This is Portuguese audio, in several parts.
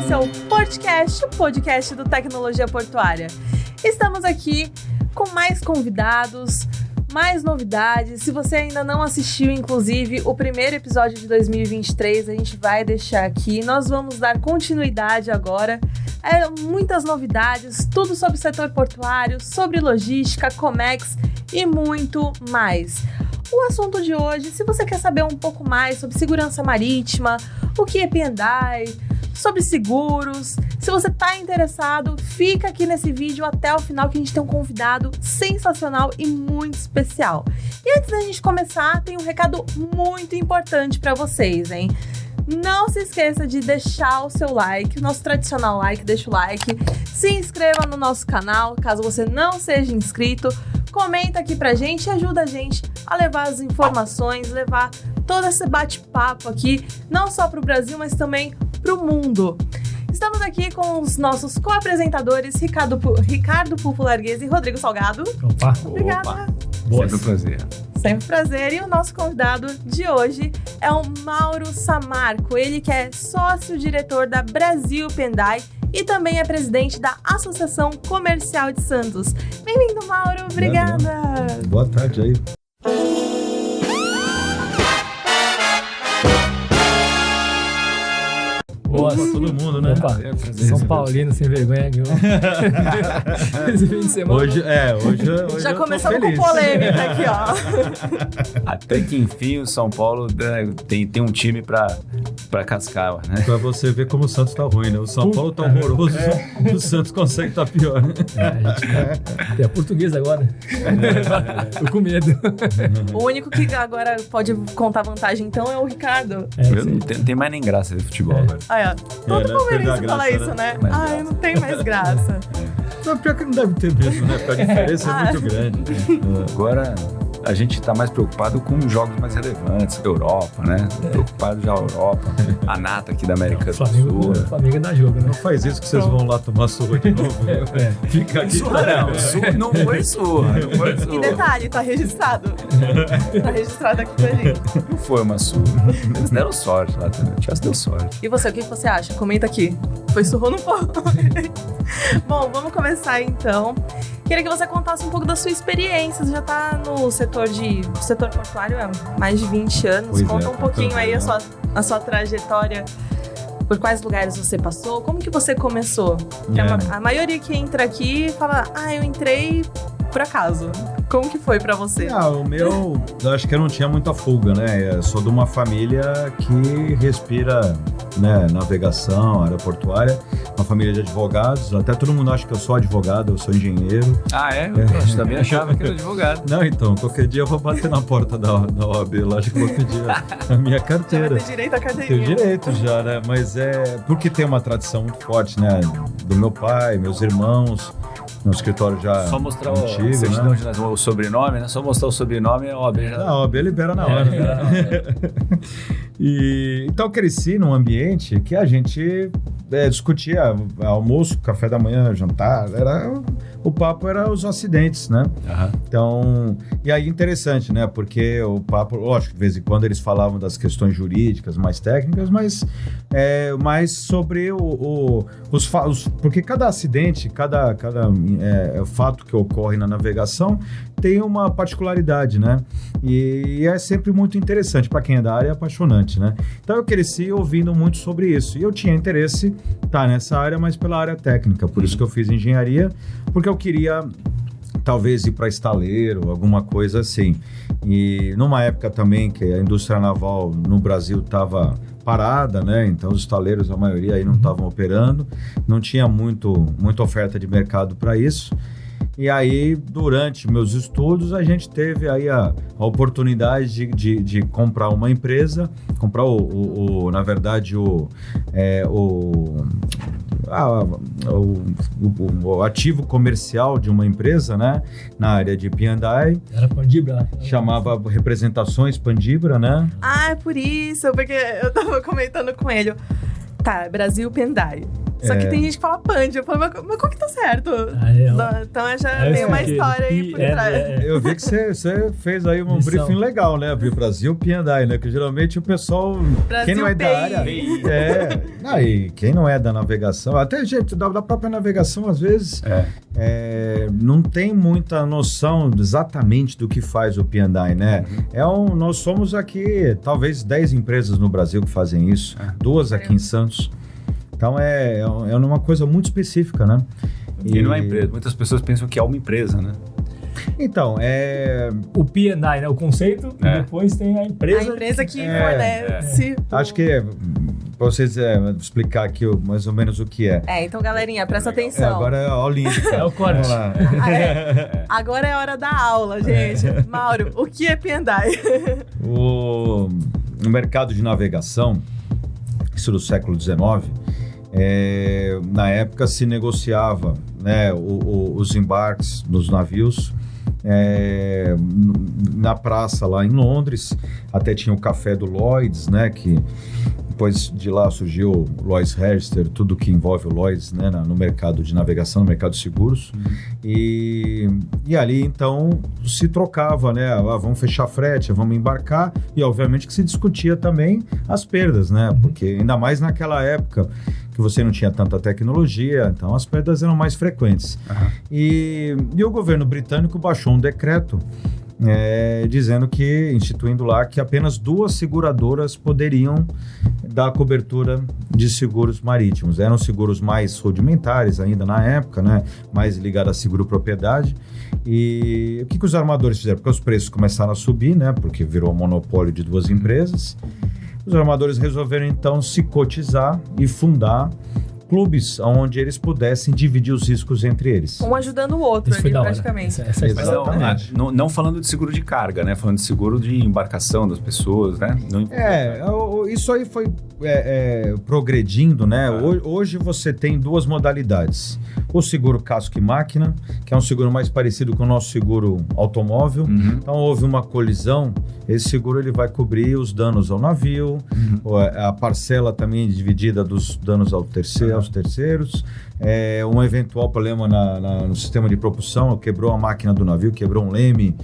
esse é o Portcast, o podcast do Tecnologia Portuária. Estamos aqui com mais convidados, mais novidades. Se você ainda não assistiu, inclusive, o primeiro episódio de 2023, a gente vai deixar aqui. Nós vamos dar continuidade agora. Muitas novidades, tudo sobre o setor portuário, sobre logística, Comex e muito mais. O assunto de hoje, se você quer saber um pouco mais sobre segurança marítima, o que é P&I, sobre seguros, se você está interessado, fica aqui nesse vídeo até o final que a gente tem um convidado sensacional e muito especial. E antes da gente começar, tem um recado muito importante para vocês, hein? Não se esqueça de deixar o seu like, o nosso tradicional like, deixa o like, se inscreva no nosso canal, caso você não seja inscrito, comenta aqui pra gente e ajuda a gente a levar as informações, levar todo esse bate-papo aqui, não só pro Brasil, mas também pro mundo. Estamos aqui com os nossos co-apresentadores, Ricardo Pulpo Larguese e Rodrigo Salgado. Opa! Obrigada. Boa. Sempre um prazer. Sempre um prazer. E o nosso convidado de hoje é o Mauro Samarco. Ele que é sócio-diretor da Brasil P&I e também é presidente da Associação Comercial de Santos. Bem-vindo, Mauro. Obrigada. Boa tarde aí. Boa, todo mundo, né? Opa, São Paulino sem vergonha ganhou. Esse fim de semana. Hoje já começamos com polêmica aqui, ó. Até que enfim o São Paulo tem um time pra cascar, né? Pra você ver como o Santos tá ruim, né? O São Paulo tá horroroso, o Santos consegue tá pior, né? Tem a portuguesa agora. Tô com medo. O único que agora pode contar vantagem, então, é o Ricardo. Não tem mais nem graça de futebol agora. Todo palmeirense fala isso, né? Ai, não tem mais graça. Não, pior que não deve ter mesmo, né? Porque a diferença é muito grande. Agora a gente tá mais preocupado com jogos mais relevantes, Europa, né? Preocupado já a Europa, a nata aqui da América do Sul. O Flamengo dá jogo, né? Não faz isso que vocês vão lá tomar surra de novo. Fica aqui. Não foi surra. E detalhe, tá registrado. Tá registrado aqui pra gente. Não foi uma surra. Eles deram sorte lá também. O Chelsea deu sorte. E você, o que você acha? Comenta aqui. Foi surra ou não foi? Bom, vamos começar então. Queria que você contasse um pouco da sua experiência. Você já está no setor portuário há mais de 20 anos. Pois Conta um pouquinho aí a sua trajetória. Por quais lugares você passou? Como que você começou? A maioria que entra aqui fala, eu entrei por acaso. Como que foi pra você? O meu, eu acho que eu não tinha muita fuga, né? Eu sou de uma família que respira, né, navegação, área portuária, uma família de advogados. Até todo mundo acha que eu sou advogado, eu sou engenheiro. Eu também achava que era advogado. Não, então, qualquer dia eu vou bater na porta da OAB lá, acho que vou pedir a minha carteira. Já vai ter direito à carteirinha. Tenho direito já, né? Mas porque tem uma tradição muito forte, né? Do meu pai, meus irmãos, no escritório já só mostrar antigo, o sobrenome, né? Só mostrar o sobrenome, a OAB já... A OAB libera na hora. Então eu cresci num ambiente que a gente discutia almoço, café da manhã, jantar, o papo era os acidentes, né? Uhum. Então, e aí interessante, né? Porque o papo, lógico, de vez em quando eles falavam das questões jurídicas mais técnicas, mas mais sobre os fatos, porque cada acidente, cada fato que ocorre na navegação tem uma particularidade, né? E é sempre muito interessante, para quem é da área é apaixonante, né? Então eu cresci ouvindo muito sobre isso, e eu tinha interesse nessa área, mas pela área técnica, por isso que eu fiz engenharia, porque eu queria talvez ir para estaleiro, alguma coisa assim. E numa época também que a indústria naval no Brasil estava parada, né? Então os estaleiros, a maioria aí não estavam operando, não tinha muita oferta de mercado para isso. E aí, durante meus estudos, a gente teve aí a oportunidade de comprar uma empresa, comprar na verdade, o ativo comercial de uma empresa, né? Na área de P&I. Era Pandibra. Chamava Representações Pandibra, né? É por isso, porque eu tava comentando com ele. Tá, Brasil P&I. Só que tem gente que fala Pand. Eu falo, mas qual que tá certo? Então já tem uma história aí por trás. Eu vi que você fez aí um briefing legal, né? Brasil P&I, né? Que geralmente o pessoal... Brasil quem não é da área... e quem não é da navegação... Até gente da própria navegação, às vezes, não tem muita noção exatamente do que faz o P&I, né? Nós somos aqui, talvez, 10 empresas no Brasil que fazem isso. 2 aqui em Santos. Então, é uma coisa muito específica, né? E não é empresa. Muitas pessoas pensam que é uma empresa, né? Então, o P&I, né? O conceito, e depois tem a empresa. A empresa que fornece. Acho que, para vocês explicar aqui mais ou menos o que é. Então, galerinha, presta atenção. Agora é a Olímpica. É o corte. Agora é hora da aula, gente. Mauro, o que é P&I? No mercado de navegação, isso do século XIX, na época se negociava, né, os embarques dos navios na praça lá em Londres. Até tinha o café do Lloyd's, né, que depois de lá surgiu o Lloyd's Register, tudo que envolve o Lloyd's, né, no mercado de navegação, no mercado de seguros. E ali, então, se trocava, né, vamos fechar frete, vamos embarcar, e obviamente que se discutia também as perdas, né, porque ainda mais naquela época que você não tinha tanta tecnologia, então as perdas eram mais frequentes. E o governo britânico baixou um decreto dizendo que, instituindo lá, que apenas 2 seguradoras poderiam dar cobertura de seguros marítimos. Eram seguros mais rudimentares ainda na época, né? Mais ligados a seguro-propriedade. E o que os armadores fizeram? Porque os preços começaram a subir, né? Porque virou um monopólio de 2 empresas. Os armadores resolveram, então, se cotizar e fundar clubes onde eles pudessem dividir os riscos entre eles. Um ajudando o outro ali, praticamente. Exatamente. Não falando de seguro de carga, né? Falando de seguro de embarcação das pessoas, né? Isso aí foi progredindo, né? Hoje você tem 2 modalidades. O seguro casco e máquina, que é um seguro mais parecido com o nosso seguro automóvel. Então, houve uma colisão, esse seguro ele vai cobrir os danos ao navio, a parcela também dividida dos danos aos terceiros, um eventual problema no sistema de propulsão, quebrou a máquina do navio, quebrou um leme.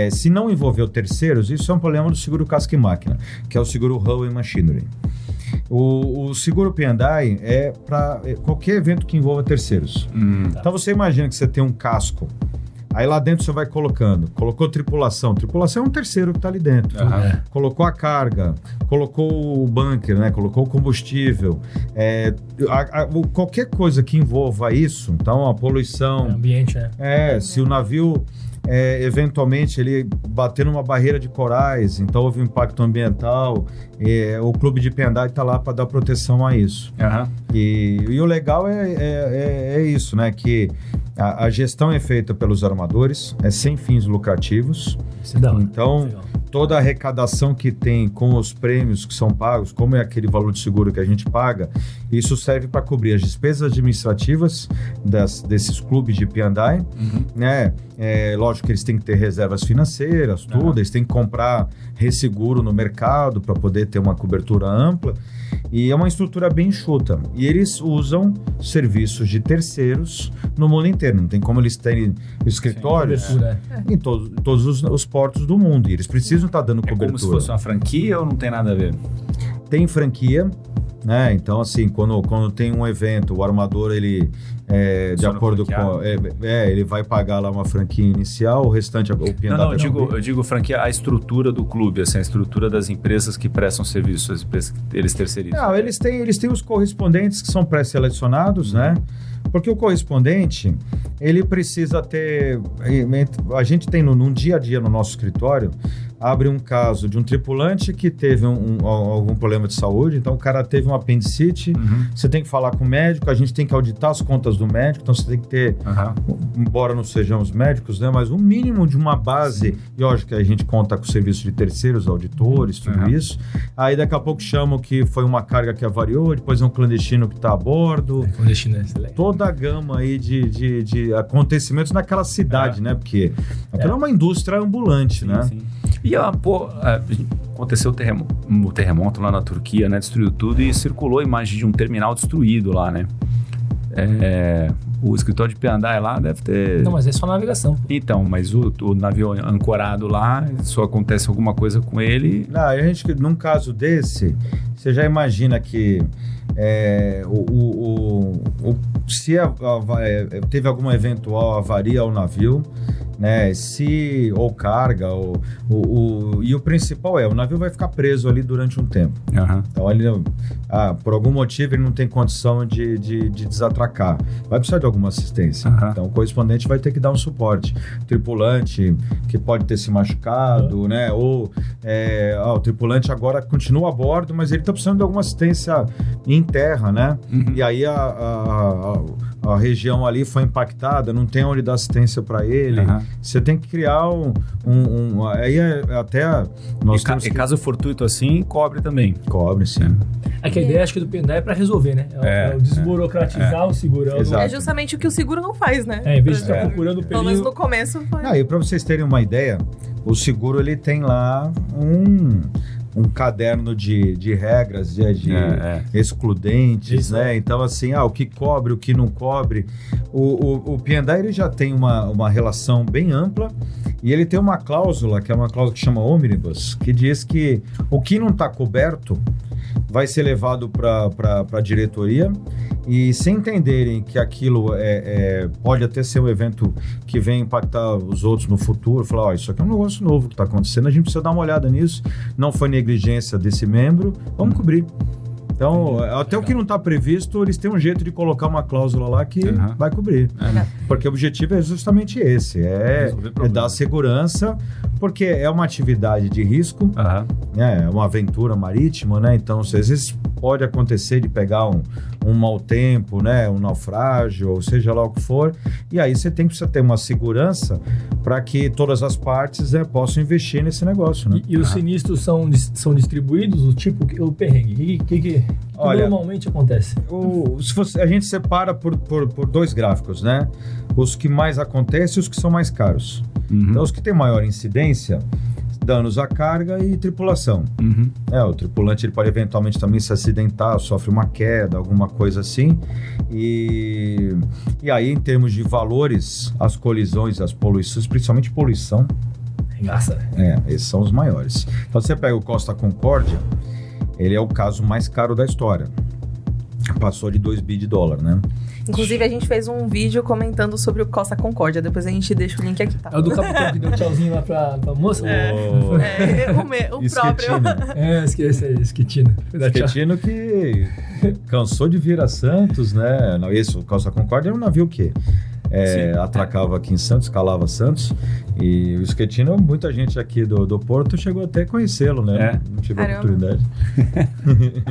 Se não envolveu terceiros, isso é um problema do seguro casco e máquina, que é o seguro Hull and Machinery. O seguro P&I é para qualquer evento que envolva terceiros. Então você imagina que você tem um casco, aí lá dentro você vai colocou tripulação é um terceiro que está ali dentro, colocou a carga, colocou o bunker, né? Colocou o combustível, qualquer coisa que envolva isso, então a poluição, ambiente, se o navio eventualmente ele bater numa barreira de corais, então houve um impacto ambiental, o clube de P&I está lá para dar proteção a isso. E o legal é isso, né, que a gestão é feita pelos armadores, sem fins lucrativos. Então, toda a arrecadação que tem com os prêmios que são pagos, como é aquele valor de seguro que a gente paga, isso serve para cobrir as despesas administrativas desses clubes de P&I, né? Lógico que eles têm que ter reservas financeiras, tudo, eles têm que comprar resseguro no mercado para poder ter uma cobertura ampla, e é uma estrutura bem enxuta. E eles usam serviços de terceiros no mundo inteiro, não tem como eles terem escritórios em todos os portos do mundo, e eles precisam estar dando cobertura. Como se fosse uma franquia ou não tem nada a ver? Tem franquia, né? Então, assim, quando tem um evento, o armador, ele, de acordo com... ele vai pagar lá uma franquia inicial, o restante... Eu digo franquia, a estrutura do clube, assim, a estrutura das empresas que prestam serviço, as empresas que eles terceirizam. Não, eles têm os correspondentes que são pré-selecionados, né? Porque o correspondente, ele precisa ter... A gente tem num dia a dia no nosso escritório, abre um caso de um tripulante que teve algum problema de saúde, então o cara teve um apendicite, você tem que falar com o médico, a gente tem que auditar as contas do médico, então você tem que ter, embora não sejamos médicos, né, mas um mínimo de uma base, e lógico que a gente conta com o serviço de terceiros, auditores, tudo isso, aí daqui a pouco chamam que foi uma carga que avariou, depois é um clandestino que está a bordo, toda a gama aí de acontecimentos naquela cidade, né, porque aquela é uma indústria ambulante, né? Sim. E aconteceu o terremoto lá na Turquia, né? Destruiu tudo e circulou a imagem de um terminal destruído lá, né? O escritório de Hyundai lá deve ter... Não, mas é só navegação. Então, mas o navio ancorado lá, só acontece alguma coisa com ele... Não, a gente, num caso desse, você já imagina que se teve alguma eventual avaria ao navio, né? Ou carga, e o principal o navio vai ficar preso ali durante um tempo. Uhum. Então, ele, por algum motivo, ele não tem condição de desatracar. Vai precisar de alguma assistência. Uhum. Então, o correspondente vai ter que dar um suporte. Tripulante que pode ter se machucado, né? Ou o tripulante agora continua a bordo, mas ele está precisando de alguma assistência em terra, né? Uhum. E aí a região ali foi impactada, não tem onde dar assistência para ele. Uhum. Você tem que criar aí até nós temos que... caso fortuito assim, cobre também. Cobre, sim. É que a ideia, acho que do Hyundai é para resolver, né? É o desburocratizar o seguro. É justamente o que o seguro não faz, né? Em vez de estar procurando o pelo menos no começo foi. E para vocês terem uma ideia, o seguro ele tem lá um caderno de regras, de excludentes, né? Então, assim, o que cobre, o que não cobre. O Hyundai ele já tem uma relação bem ampla e ele tem uma cláusula, que é uma cláusula que chama Omnibus, que diz que o que não está coberto vai ser levado para a diretoria e se entenderem que aquilo pode até ser um evento que vem impactar os outros no futuro, falar, isso aqui é um negócio novo que está acontecendo, a gente precisa dar uma olhada nisso, não foi negligência desse membro, vamos cobrir. Então, até o que não está previsto, eles têm um jeito de colocar uma cláusula lá que vai cobrir. Porque o objetivo é justamente esse, é dar segurança, porque é uma atividade de risco, é uma aventura marítima, né? Então, às vezes pode acontecer de pegar um mau tempo, né? Um naufrágio, ou seja lá o que for, e aí você precisa ter uma segurança para que todas as partes possam investir nesse negócio, né? E os sinistros são distribuídos, o perrengue? O que normalmente acontece? A gente separa por dois gráficos, né? Os que mais acontecem e os que são mais caros. Uhum. Então, os que têm maior incidência, danos à carga e tripulação. Uhum. O tripulante ele pode eventualmente também se acidentar, sofre uma queda, alguma coisa assim. E aí, em termos de valores, as colisões, as poluições, principalmente poluição, Regaça, né? Esses são os maiores. Então, você pega o Costa Concórdia, ele é o caso mais caro da história. Passou de 2 bi de dólar, né? Inclusive, a gente fez um vídeo comentando sobre o Costa Concórdia. Depois a gente deixa o link aqui, tá? É o do capitão que deu tchauzinho lá pra moça? O próprio. Esquece aí, Schettino. Schettino que cansou de vir a Santos, né? O Costa Concórdia era um navio que atracava aqui em Santos, escalava Santos. E o Schettino, muita gente aqui do Porto chegou até a conhecê-lo, né? Não tive a oportunidade.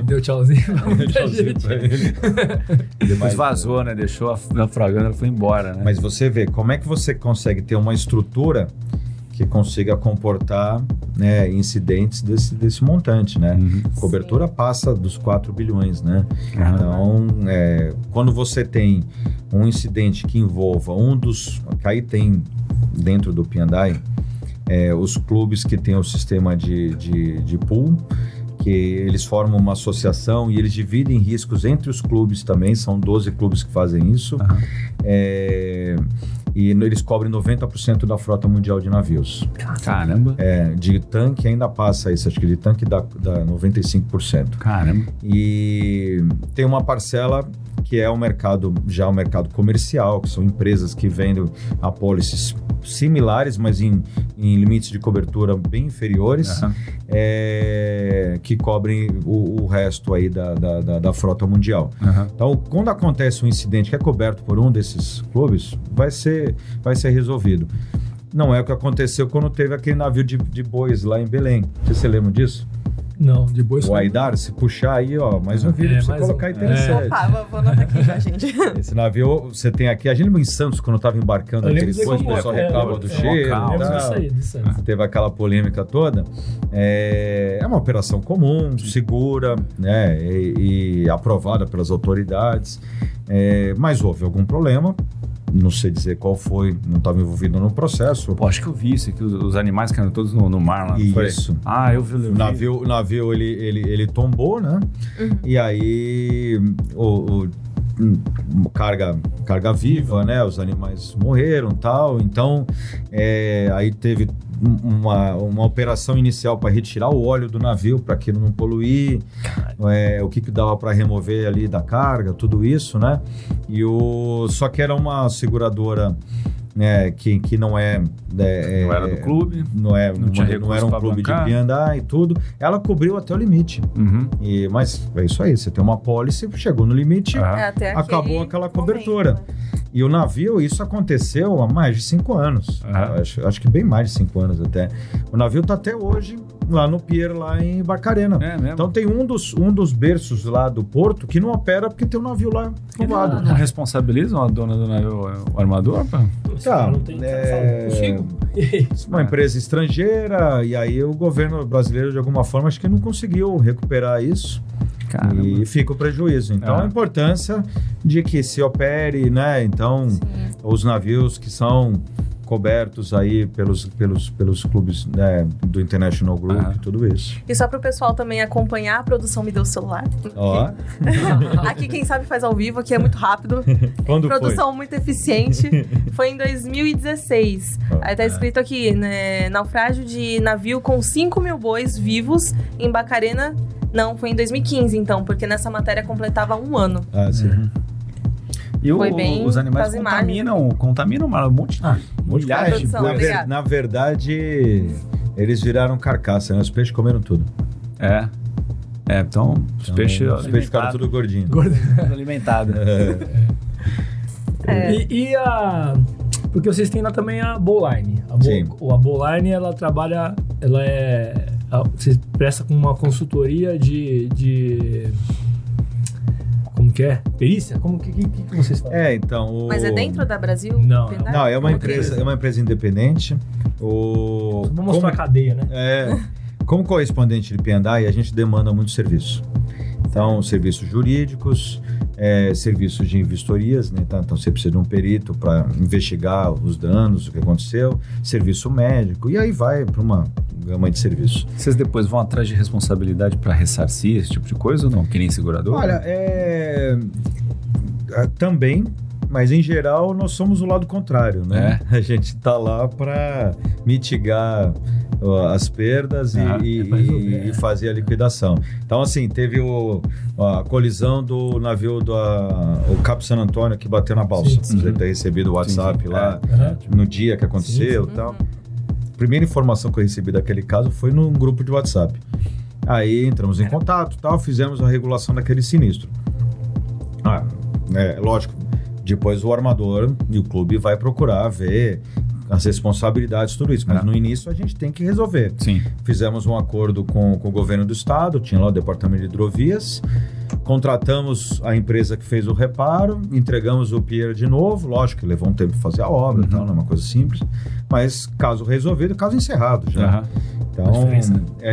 Deu tchauzinho. Deu tchauzinho pra ele. Depois vazou, né? Deixou naufragando e foi embora, né? Mas você vê, como é que você consegue ter uma estrutura que consiga comportar, né, incidentes desse montante, né? Uhum. A cobertura passa dos 4 bilhões, né? Então, quando você tem um incidente que envolva que aí tem dentro do Hyundai, os clubes que têm o sistema de pool, que eles formam uma associação e eles dividem riscos entre os clubes também, são 12 clubes que fazem isso. E eles cobrem 90% da frota mundial de navios. Caramba! De tanque ainda passa isso, acho que de tanque dá 95%. Caramba! E tem uma parcela que é o mercado comercial, que são empresas que vendem apólices similares, mas em limites de cobertura bem inferiores, que cobrem o resto aí da frota mundial. Então, quando acontece um incidente que é coberto por um desses clubes, vai ser resolvido. Não é o que aconteceu quando teve aquele navio de bois lá em Belém. Você lembra disso? Não, de bois. O Aidar, se puxar aí, mais um vídeo pra você colocar interessante. Vou anotar aqui já, gente. Esse navio, você tem aqui, a gente lembra em Santos, quando estava embarcando aqueles bois, o pessoal reclama do cheiro e tal. Teve aquela polêmica toda. É uma operação comum, segura, né, e aprovada pelas autoridades. Mas houve algum problema. Não sei dizer qual foi, não estava envolvido no processo. Pô, acho que eu vi isso, que os animais que eram todos no mar lá. Isso. Eu vi. O navio ele tombou, né? E aí carga viva, né? Os animais morreram e tal. Então, aí teve uma operação inicial para retirar o óleo do navio para aquilo não poluir, o que dava para remover ali da carga, tudo isso, né? Só que era uma seguradora, né, que não era do clube, não era um clube de Piandá e tudo. Ela cobriu até o limite. Mas é isso aí, você tem uma pólice, chegou no limite, acabou aquela cobertura. Momento, né? E o navio, isso aconteceu há mais de 5 anos. Acho que bem mais de 5 anos até. O navio está até hoje lá no pier, lá em Barcarena. Então tem um dos berços lá do porto que não opera porque tem um navio lá do lado. Não responsabilizam a dona do navio, o armador? Tá, uma empresa estrangeira, e aí o governo brasileiro, de alguma forma, acho que não conseguiu recuperar isso. Caramba. E fica o prejuízo. Então, a importância de que se opere, né? Então, os navios que são cobertos aí pelos clubes, né, do International Group e tudo isso. E só para o pessoal também acompanhar, a produção me deu o celular. Aqui quem sabe faz ao vivo, aqui é muito rápido. Quando produção muito eficiente. Foi em 2016. Aí tá escrito aqui, né, naufrágio de navio com 5.000 bois vivos em Barcarena. Não, foi em 2015 então, porque nessa matéria completava 1 ano. Sim. E os animais contaminam um monte milhares de bois. Na verdade, eles viraram carcaça, né? Os peixes comeram tudo. Então os peixes ficaram tudo gordinhos. Alimentados. Porque vocês têm lá também a Bowline. A Bowline, ela trabalha... Você presta com uma consultoria de como que é? Perícia? Que vocês fazem? Então... Mas é dentro da Brasil? Não, é uma empresa independente. Vamos mostrar a cadeia, né? Como correspondente de P&I, a gente demanda muito serviço. Então, serviços jurídicos, serviços de vistorias, né? Então, você precisa de um perito para investigar os danos, o que aconteceu, serviço médico, e aí vai para uma gama de serviços. Vocês depois vão atrás de responsabilidade para ressarcir esse tipo de coisa ou não? Que nem segurador? Olha, também, mas em geral nós somos o lado contrário, né? A gente está lá para mitigar as perdas e fazer a liquidação. Então, assim, teve a colisão do navio o Cap San Antônio que bateu na balsa. Você deve ter recebido o WhatsApp lá no dia que aconteceu e tal. A primeira informação que eu recebi daquele caso foi num grupo de WhatsApp. Aí entramos em contato, fizemos a regulação daquele sinistro. Lógico, depois o armador e o clube vai procurar ver as responsabilidades, tudo isso. Mas no início a gente tem que resolver. Fizemos um acordo com o governo do estado, tinha lá o departamento de hidrovias, contratamos a empresa que fez o reparo, entregamos o pier de novo, lógico que levou um tempo para fazer a obra, não é uma coisa simples, mas caso resolvido, caso encerrado já. Então,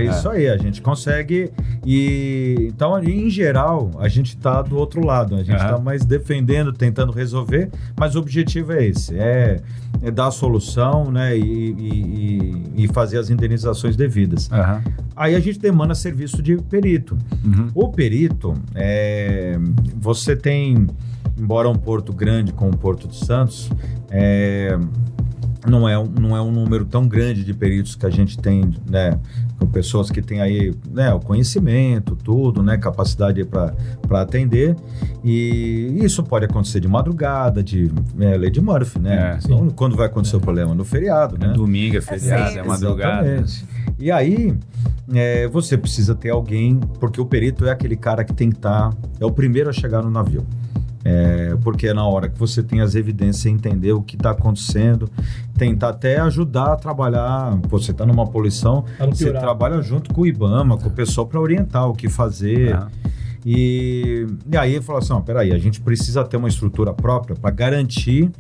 isso aí, a gente consegue então, em geral, a gente está do outro lado, a gente está mais defendendo, tentando resolver, mas o objetivo é esse, é dar a solução, né, e fazer as indenizações devidas. Aí a gente demanda serviço de perito. O perito, você tem, embora um porto grande como o Porto de Santos, não é um número tão grande de peritos que a gente tem, né, com pessoas que têm aí, né, o conhecimento, tudo, né, capacidade para atender, e isso pode acontecer de madrugada, lei de Murphy, né? Então, quando vai acontecer o problema? No feriado, né? Domingo, feriado, madrugada. Exatamente. E aí, você precisa ter alguém, porque o perito é aquele cara que tem que é o primeiro a chegar no navio. Porque é na hora que você tem as evidências, entender o que está acontecendo, tentar até ajudar a trabalhar. Você está numa poluição, você trabalha junto com o IBAMA, com o pessoal para orientar o que fazer. E aí ele falou assim, peraí, a gente precisa ter uma estrutura própria para garantir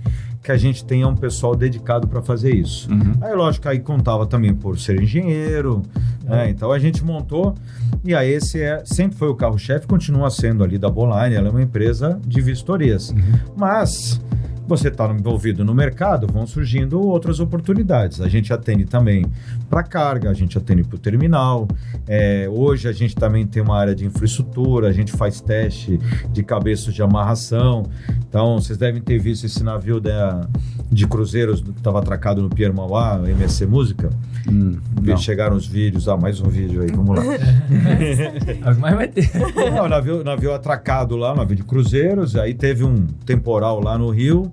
que a gente tenha um pessoal dedicado para fazer isso. Aí, lógico, aí contava também por ser engenheiro, né? Então a gente montou, e aí esse sempre foi o carro-chefe, continua sendo ali da Boline, ela é uma empresa de vistorias. Mas você está envolvido no mercado, vão surgindo outras oportunidades. A gente atende também para carga, a gente atende para o terminal. Hoje a gente também tem uma área de infraestrutura, a gente faz teste de cabeços de amarração. Então, vocês devem ter visto esse navio de cruzeiros que estava atracado no Pierre Mauá, MSC Música. Chegaram os vídeos. Mais um vídeo aí, vamos lá. Mas vai ter. Não, navio atracado lá, navio de cruzeiros. Aí teve um temporal lá no Rio.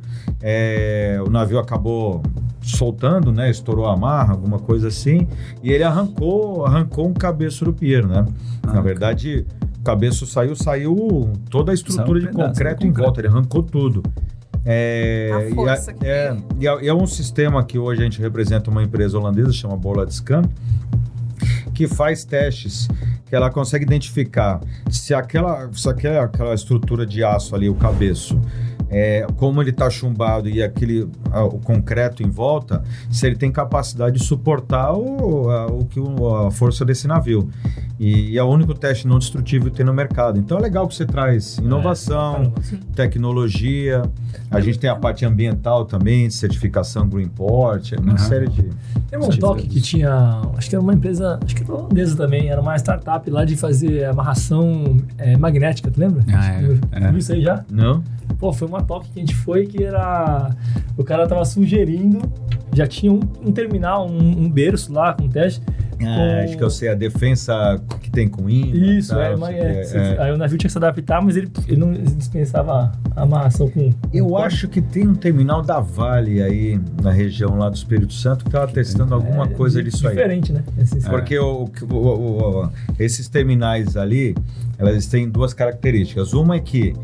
O navio acabou soltando, né? Estourou a amarra, alguma coisa assim. E ele arrancou um cabeço do pier, né? Na verdade, o cabeço saiu toda a estrutura de concreto em volta. Ele arrancou tudo. A força que tem. E é um sistema que hoje a gente representa uma empresa holandesa, chama Bollard Scan, que faz testes, que ela consegue identificar se aquela estrutura de aço ali, o cabeço, como ele está chumbado e o concreto em volta, se ele tem capacidade de suportar a força desse navio. E é o único teste não destrutivo que tem no mercado. Então é legal que você traz inovação, tecnologia. A gente tem a parte ambiental também, certificação Greenport, uma série de... Tem um toque que tinha, acho que era uma empresa, acho que era holandesa também, era uma startup lá de fazer amarração magnética, tu lembra? Viu isso aí já? Não. Pô, foi uma toque que a gente foi, que era... O cara tava sugerindo, já tinha um terminal, um berço lá com teste. Acho que eu sei, a defesa que tem com imã. Isso, aí o navio tinha que se adaptar, mas ele não dispensava a amarração com... Eu acho que tem um terminal da Vale aí, na região lá do Espírito Santo, que tava testando alguma coisa disso aí. Diferente, né? Porque esses terminais ali, elas têm duas características. Uma é que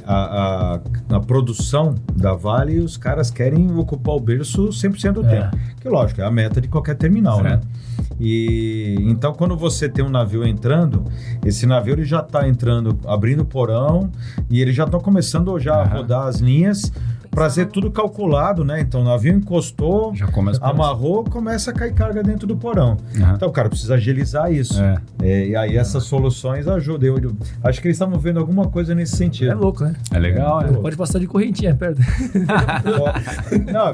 a produção da Vale, os caras querem ocupar o berço 100% do tempo. Que, lógico, é a meta de qualquer terminal, né? E então, quando você tem um navio entrando, esse navio ele já está entrando, abrindo o porão, e eles já estão começando a rodar as linhas para ser tudo calculado, né? Então o navio encostou, amarrou, começa a cair carga dentro do porão. Então o cara precisa agilizar isso. E aí essas soluções ajudam. Eu acho que eles estavam vendo alguma coisa nesse sentido. É louco, né? É legal, né? Pode passar de correntinha perto.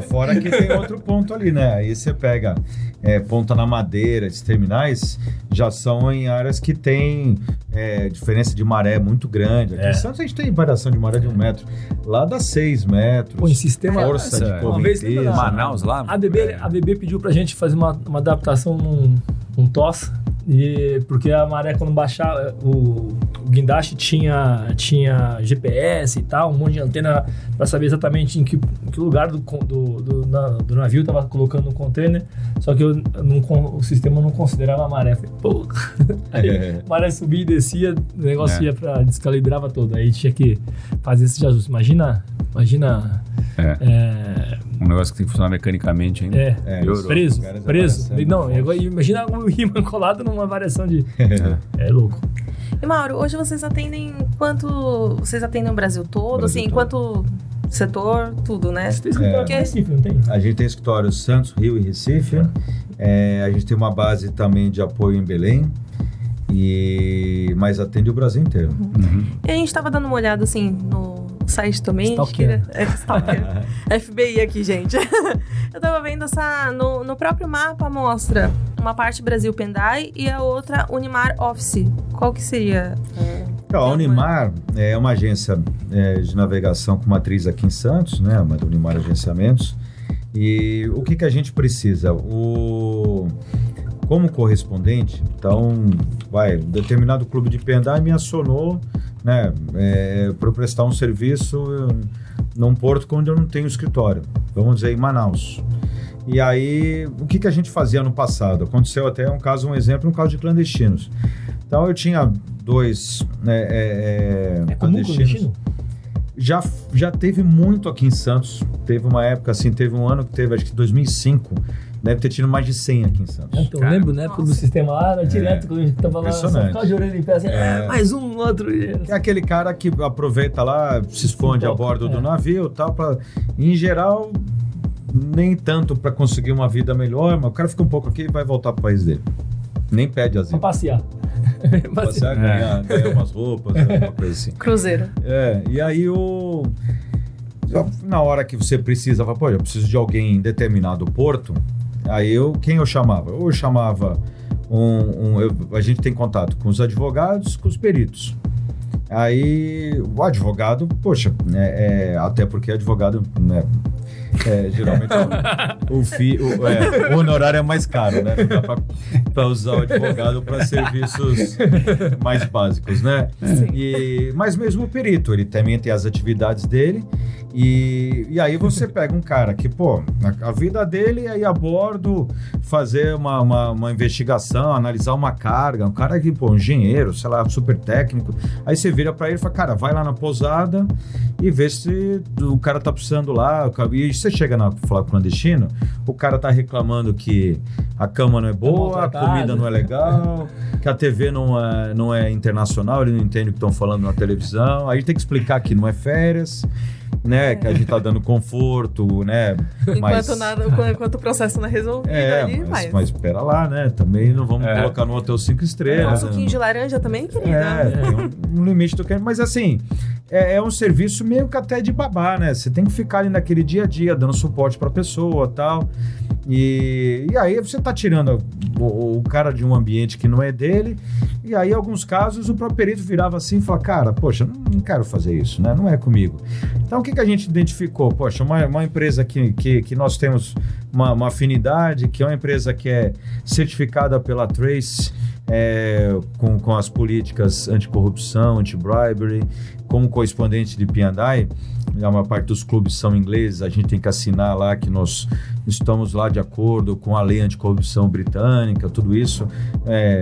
Fora que tem outro ponto ali, né? Aí você pega ponta na madeira, esses terminais já são em áreas que tem diferença de maré muito grande. Aqui em Santos a gente tem variação de maré de 1 metro. Lá dá 6 metros. Pô, em sistema... Força de correnteza. Manaus lá. A BB pediu pra gente fazer uma adaptação num TOS, porque a maré, quando baixar, o guindaste tinha GPS e tal, um monte de antena para saber exatamente em que lugar do navio estava colocando o container, só que o sistema não considerava a maré. Falei, pô, aí a maré subia e descia, o negócio ia para descalibrava todo, aí tinha que fazer esse ajuste. Imagina um negócio que tem que funcionar mecanicamente ainda. Preso. Não, imagina o imã colado numa variação de... É louco. E Mauro, hoje vocês atendem Vocês atendem o Brasil todo, assim, enquanto setor, tudo, né? Você tem escritório aqui em Recife, não tem? A gente tem escritório Santos, Rio e Recife. A gente tem uma base também de apoio em Belém. Mas atende o Brasil inteiro. E a gente tava dando uma olhada, assim, no site também. Stalker. FBI aqui, gente. Eu tava vendo no próprio mapa mostra uma parte Brasil Pendai e a outra Unimar Office. Qual que seria? A Unimar é uma agência de navegação com matriz aqui em Santos, né? A Unimar Agenciamentos. E o que a gente precisa? Como correspondente, então, um determinado clube de Pendai me acionou, né, para prestar um serviço num porto onde eu não tenho escritório, vamos dizer, em Manaus. E aí, o que a gente fazia no passado? Aconteceu até um caso de clandestinos. Então, eu tinha 2 clandestinos. Já teve muito aqui em Santos. Teve uma época, assim, teve um ano que teve, acho que 2005, Deve ter tido mais de 100 aqui em Santos. Então, eu lembro, né, do sistema lá, era direto, quando a gente tava lá, só ficava de orelha em pé, assim, mais um, outro. É aquele cara que aproveita lá, se esconde a bordo do navio e tal, em geral, nem tanto para conseguir uma vida melhor, mas o cara fica um pouco aqui e vai voltar pro país dele. Nem pede asilo. Pra passear. Passear, ganhar umas roupas, alguma coisa assim. Cruzeiro. E aí na hora que você precisa, fala, pô, eu preciso de alguém em determinado porto, aí quem eu chamava? Eu chamava a gente tem contato com os advogados, com os peritos. Aí o advogado, poxa, até porque advogado, né, geralmente o honorário é mais caro, né? Não dá para usar o advogado para serviços mais básicos, né? Mas mesmo o perito, ele também tem as atividades dele e aí você pega um cara que, pô, a vida dele é ir a bordo, fazer uma investigação, analisar uma carga, um cara que, pô, engenheiro, sei lá, super técnico, aí você vira para ele e fala, cara, vai lá na pousada e vê se o cara tá precisando lá, e você chega na falar clandestino, o cara tá reclamando que a cama não é boa, a comida não é legal, que a TV não é internacional, ele não entende o que estão falando na televisão, aí tem que explicar que não é férias, né, que a gente tá dando conforto, né, enquanto o processo não é resolvido ali, mas espera lá, né, também não vamos colocar no hotel 5 estrelas. Um suquinho de laranja também, querido. Tem um limite do que, mas assim, é um serviço meio que até de babá, né, você tem que ficar ali naquele dia a dia, dando suporte pra pessoa e tal, e aí você tá tirando o cara de um ambiente que não é dele, e aí em alguns casos o próprio perito virava assim e falava, cara, poxa, não quero fazer isso, né, não é comigo. Então o que a gente identificou? Poxa, uma empresa que nós temos uma afinidade, que é uma empresa que é certificada pela Trace, com as políticas anticorrupção, anti-bribery, como correspondente de P&I, a maior parte dos clubes são ingleses, a gente tem que assinar lá que nós estamos lá de acordo com a lei anticorrupção britânica, tudo isso,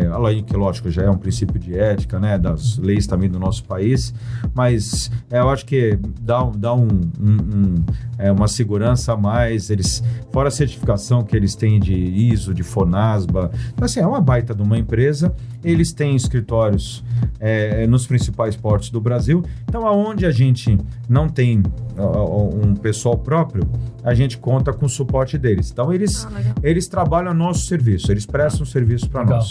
a lei que, lógico, já é um princípio de ética, né, das leis também do nosso país, mas eu acho que dá uma segurança a mais, fora a certificação que eles têm de ISO, de FONASBA, então assim, é uma baita de uma empresa, eles têm escritórios nos principais portos do Brasil, então aonde a gente não tem um pessoal próprio, a gente conta com o suporte deles. Então eles trabalham a nosso serviço, eles prestam serviço para nós.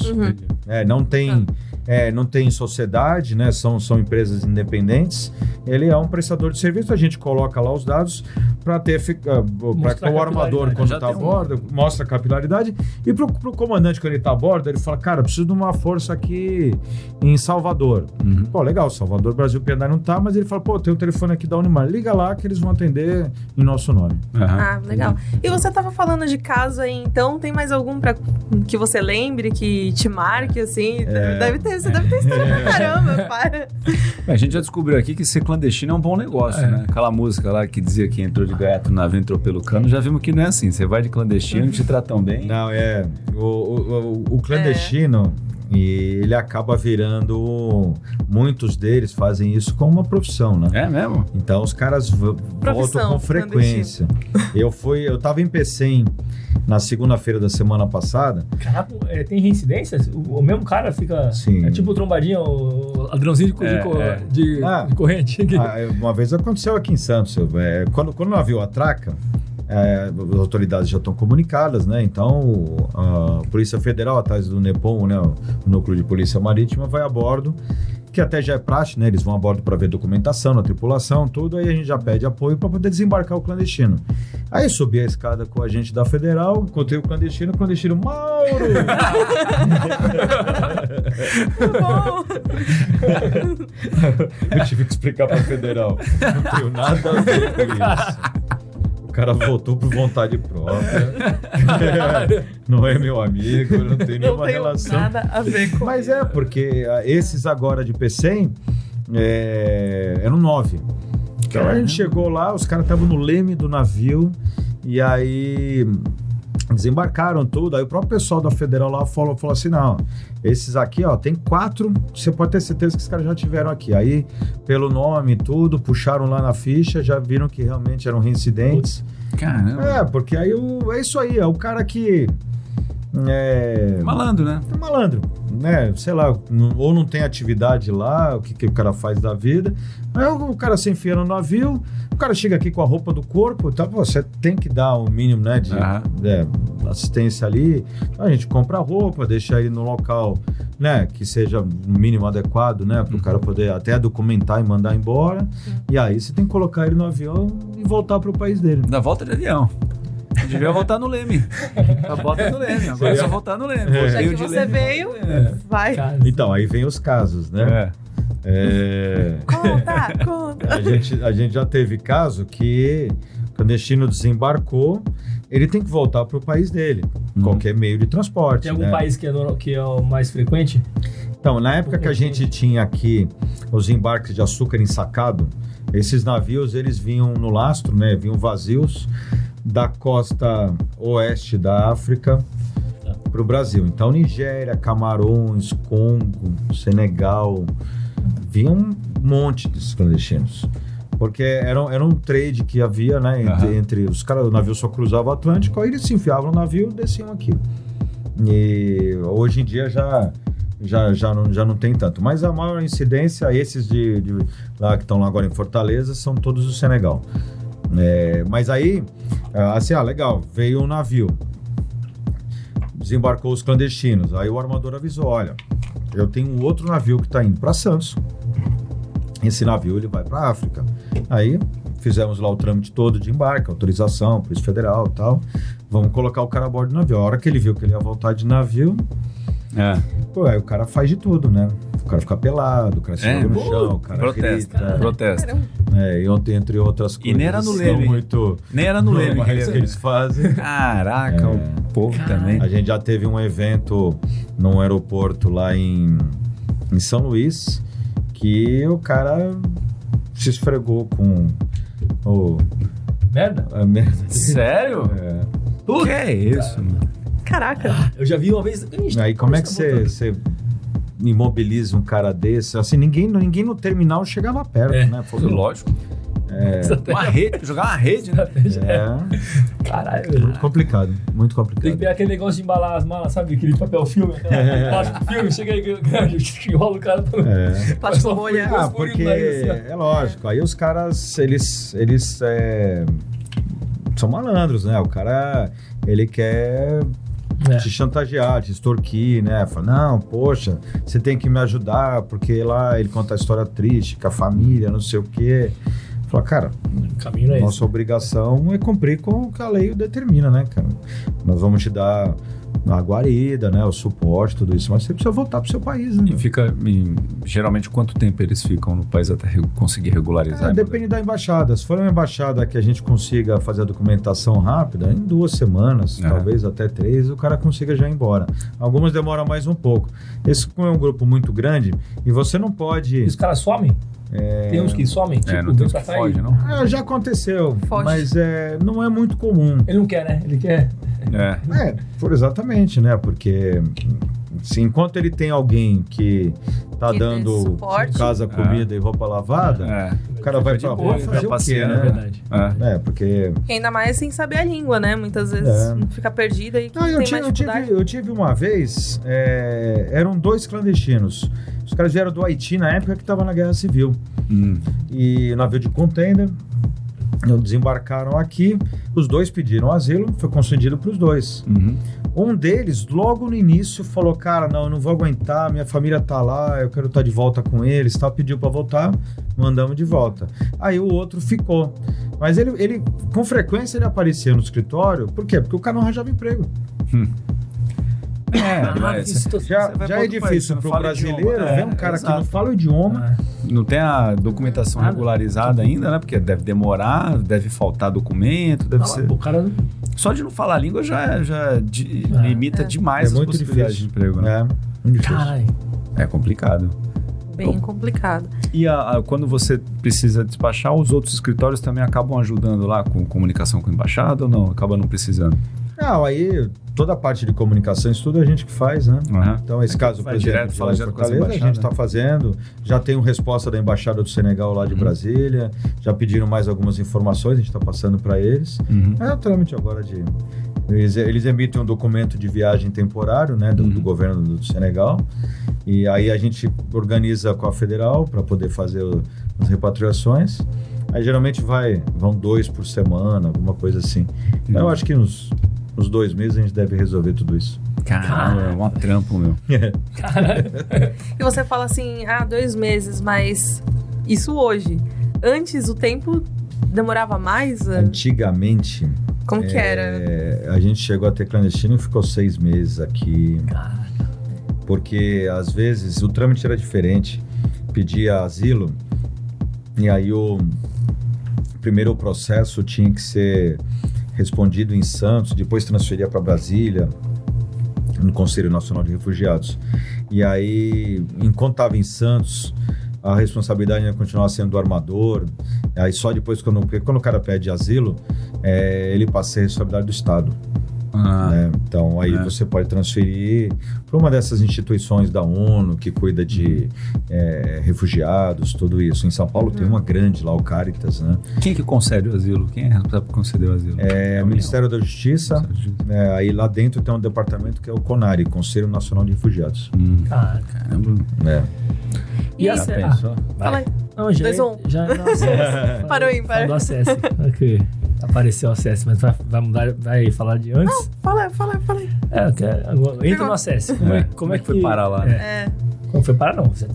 Não tem sociedade, né? São empresas independentes. Ele é um prestador de serviço, a gente coloca lá os dados para que o armador, quando está a bordo, mostra a capilaridade, e para o comandante, quando ele está a bordo, ele fala, cara, preciso de uma força aqui em Salvador. Pô, legal, Salvador, Brasil, P&I não tá, mas ele fala, pô, tem o telefone aqui da Unimar, liga lá que eles vão atender em nosso nome. Legal. E você estava falando de caso aí, então, tem mais algum que você lembre, que te marque, assim? Você deve ter história pra caramba, para. A gente já descobriu aqui que ser clandestino é um bom negócio, né? Aquela música lá que dizia que entrou de gaiato no navio, entrou pelo cano, já vimos que não é assim. Você vai de clandestino, te tratam bem. Não, o clandestino... E ele acaba virando... Muitos deles fazem isso como uma profissão, né? É mesmo? Então os caras voltam com frequência. Eu tava em Pecém na segunda-feira da semana passada. Caraca, tem reincidências? O mesmo cara fica... Sim. É tipo o trombadinho, o ladrãozinho de corrente. Uma vez aconteceu aqui em Santos. Quando o navio atraca... as autoridades já estão comunicadas, né? Então a Polícia Federal, atrás do NEPOM, né, o Núcleo de Polícia Marítima, vai a bordo, que até já é praxe, né? Eles vão a bordo para ver documentação na tripulação, tudo, aí a gente já pede apoio para poder desembarcar o clandestino. Aí subi a escada com o agente da Federal, encontrei o clandestino, Mauro! Eu tive que explicar para a Federal, não tenho nada a ver com isso. O cara voltou por vontade própria. Não é meu amigo, não tem nenhuma relação. Não tem nada a ver com Mas porque esses agora de Pecém eram 9. Então a gente chegou lá, os caras estavam no leme do navio e aí desembarcaram tudo. Aí o próprio pessoal da Federal lá falou assim, não, esses aqui, ó, tem 4, você pode ter certeza que esses caras já tiveram aqui. Aí, pelo nome e tudo, puxaram lá na ficha, já viram que realmente eram reincidentes. Caramba. Porque aí é isso aí, é o cara que... Malandro, né? É malandro, né? Sei lá, ou não tem atividade lá, o que o cara faz da vida. Aí o cara se enfia no navio, o cara chega aqui com a roupa do corpo, tá? Você tem que dar um mínimo, né, de assistência ali. A gente compra a roupa, deixa ele no local, né, que seja no mínimo adequado, né, para o cara poder até documentar e mandar embora. E aí você tem que colocar ele no avião e voltar para o país dele. Da volta de avião. Devia voltar no Leme. Volta no Leme. Agora é só voltar no Leme. Já que você veio, vai. Então, aí vem os casos, né? Conta. A gente já teve caso que o clandestino desembarcou, ele tem que voltar para o país dele. Qualquer meio de transporte. Tem algum país que é o mais frequente? Então, na época que a gente tinha aqui os embarques de açúcar ensacado, esses navios, eles vinham no lastro, né? Vinham vazios da costa oeste da África para o Brasil. Então, Nigéria, Camarões, Congo, Senegal, vinha um monte desses clandestinos. Porque era um trade que havia, né, entre os caras, o navio só cruzava o Atlântico, aí eles se enfiavam no navio e desciam aqui. E hoje em dia já não tem tanto. Mas a maior incidência, esses de lá que estão lá agora em Fortaleza, são todos do Senegal. Mas aí, assim, legal, veio um navio, desembarcou os clandestinos, aí o armador avisou, olha, eu tenho um outro navio que está indo para Santos, esse navio ele vai para a África. Aí fizemos lá o trâmite todo de embarque, autorização, Polícia Federal e tal, vamos colocar o cara a bordo do navio. A hora que ele viu que ele ia voltar de navio, aí o cara faz de tudo, né? O cara fica pelado, o cara se joga no chão, o cara protesta. E ontem, entre outras coisas, e nem era no Leme. Nem era no Leme que eles fazem. Caraca, o povo também. A gente já teve um evento num aeroporto lá em São Luís, que o cara se esfregou com a merda. Sério? O que é isso, mano? Caraca. Eu já vi uma vez... Aí como é que você imobiliza um cara desse? Assim, ninguém no terminal chegava perto, né? Lógico. Uma rede, jogar uma rede, né? Caralho. Muito complicado. Tem que pegar aquele negócio de embalar as malas, sabe? Aquele papel filme, plástico filme, chega aí, enrola o cara. Plástico bolha. Porque é lógico. Aí os caras, eles são malandros, né? O cara, ele quer te chantagear, te extorquir, né? Fala, não, poxa, você tem que me ajudar, porque lá ele conta a história triste, com a família, não sei o quê. Fala, cara, nossa obrigação é cumprir com o que a lei determina, né, cara? Nós vamos te dar a guarida, né, o suporte, tudo isso, mas você precisa voltar pro seu país, né? E geralmente, quanto tempo eles ficam no país até conseguir regularizar? Depende da embaixada. Se for uma embaixada que a gente consiga fazer a documentação rápida, em 2 semanas, talvez até 3, o cara consiga já ir embora. Algumas demoram mais um pouco. Esse é um grupo muito grande e você não pode... Os caras somem? Tem uns que somem? Não tem uns que foge, não? Já aconteceu, Foge. mas não é muito comum. Ele não quer, né? Ele quer... Exatamente, né? Porque se enquanto ele tem alguém que tá dando casa, comida e roupa lavada, o cara vai pra rua fazer o quê, né? Verdade. Porque... Ainda mais sem saber a língua, né? Muitas vezes fica perdida e eu tive uma vez, eram 2 clandestinos. Os caras vieram do Haiti na época que estava na Guerra Civil. E navio de container, desembarcaram aqui, os 2 pediram asilo, foi concedido para os 2. Um deles, logo no início, falou, cara, não, eu não vou aguentar, minha família tá lá, eu quero estar de volta com eles, tal, pediu para voltar, mandamos de volta. Aí o outro ficou. Mas ele com frequência, ele aparecia no escritório, por quê? Porque o cara não arranjava emprego. Já é difícil pro brasileiro ver um cara que não fala o idioma. Não tem a documentação regularizada ainda, né? Porque deve demorar, deve faltar documento, deve ser... O cara... Só de não falar a língua já limita demais as possibilidades de emprego, né? Muito difícil. Caralho. É complicado. Bem complicado. E quando você precisa despachar, os outros escritórios também acabam ajudando lá com comunicação com a embaixada ou não? Acaba não precisando? Não, aí toda a parte de comunicação, isso tudo a gente que faz, né? Então, esse caso, por exemplo, fala direto com as a gente está fazendo, já tem resposta da Embaixada do Senegal lá de Brasília, já pediram mais algumas informações, a gente está passando para eles. É o trâmite agora de... Eles emitem um documento de viagem temporário, né, do governo do Senegal, e aí a gente organiza com a federal para poder fazer as repatriações. Aí geralmente vão 2 por semana, alguma coisa assim. Então, eu acho que nos 2 meses a gente deve resolver tudo isso. Caramba, é um trampo, meu. E você fala assim, 2 meses, mas isso hoje. Antes o tempo demorava mais? Antigamente... Como que era? A gente chegou a ter clandestino e ficou 6 meses aqui. Caraca. Porque, às vezes, o trâmite era diferente. Pedia asilo e aí primeiro o processo tinha que ser respondido em Santos, depois transferia para Brasília, no Conselho Nacional de Refugiados. E aí, enquanto estava em Santos, a responsabilidade ia continuar sendo do armador. Aí só depois, quando o cara pede asilo, ele passa a ser responsabilidade do Estado. Né? Então, aí você pode transferir para uma dessas instituições da ONU que cuida de refugiados, tudo isso. Em São Paulo tem uma grande lá, o Caritas, né? Quem que concede o asilo? Quem é responsável por conceder o asilo? O Ministério da Justiça. Aí lá dentro tem um departamento que é o CONARE, Conselho Nacional de Refugiados. Caramba. E isso? Fala aí. Não, já Parou aí, parou. Do acesso. Ok. Apareceu o acesso, mas vai mudar, vai falar de antes? Não, fala aí. Agora, entra no acesso. Como é que foi parar lá? Como foi parar, não? Você...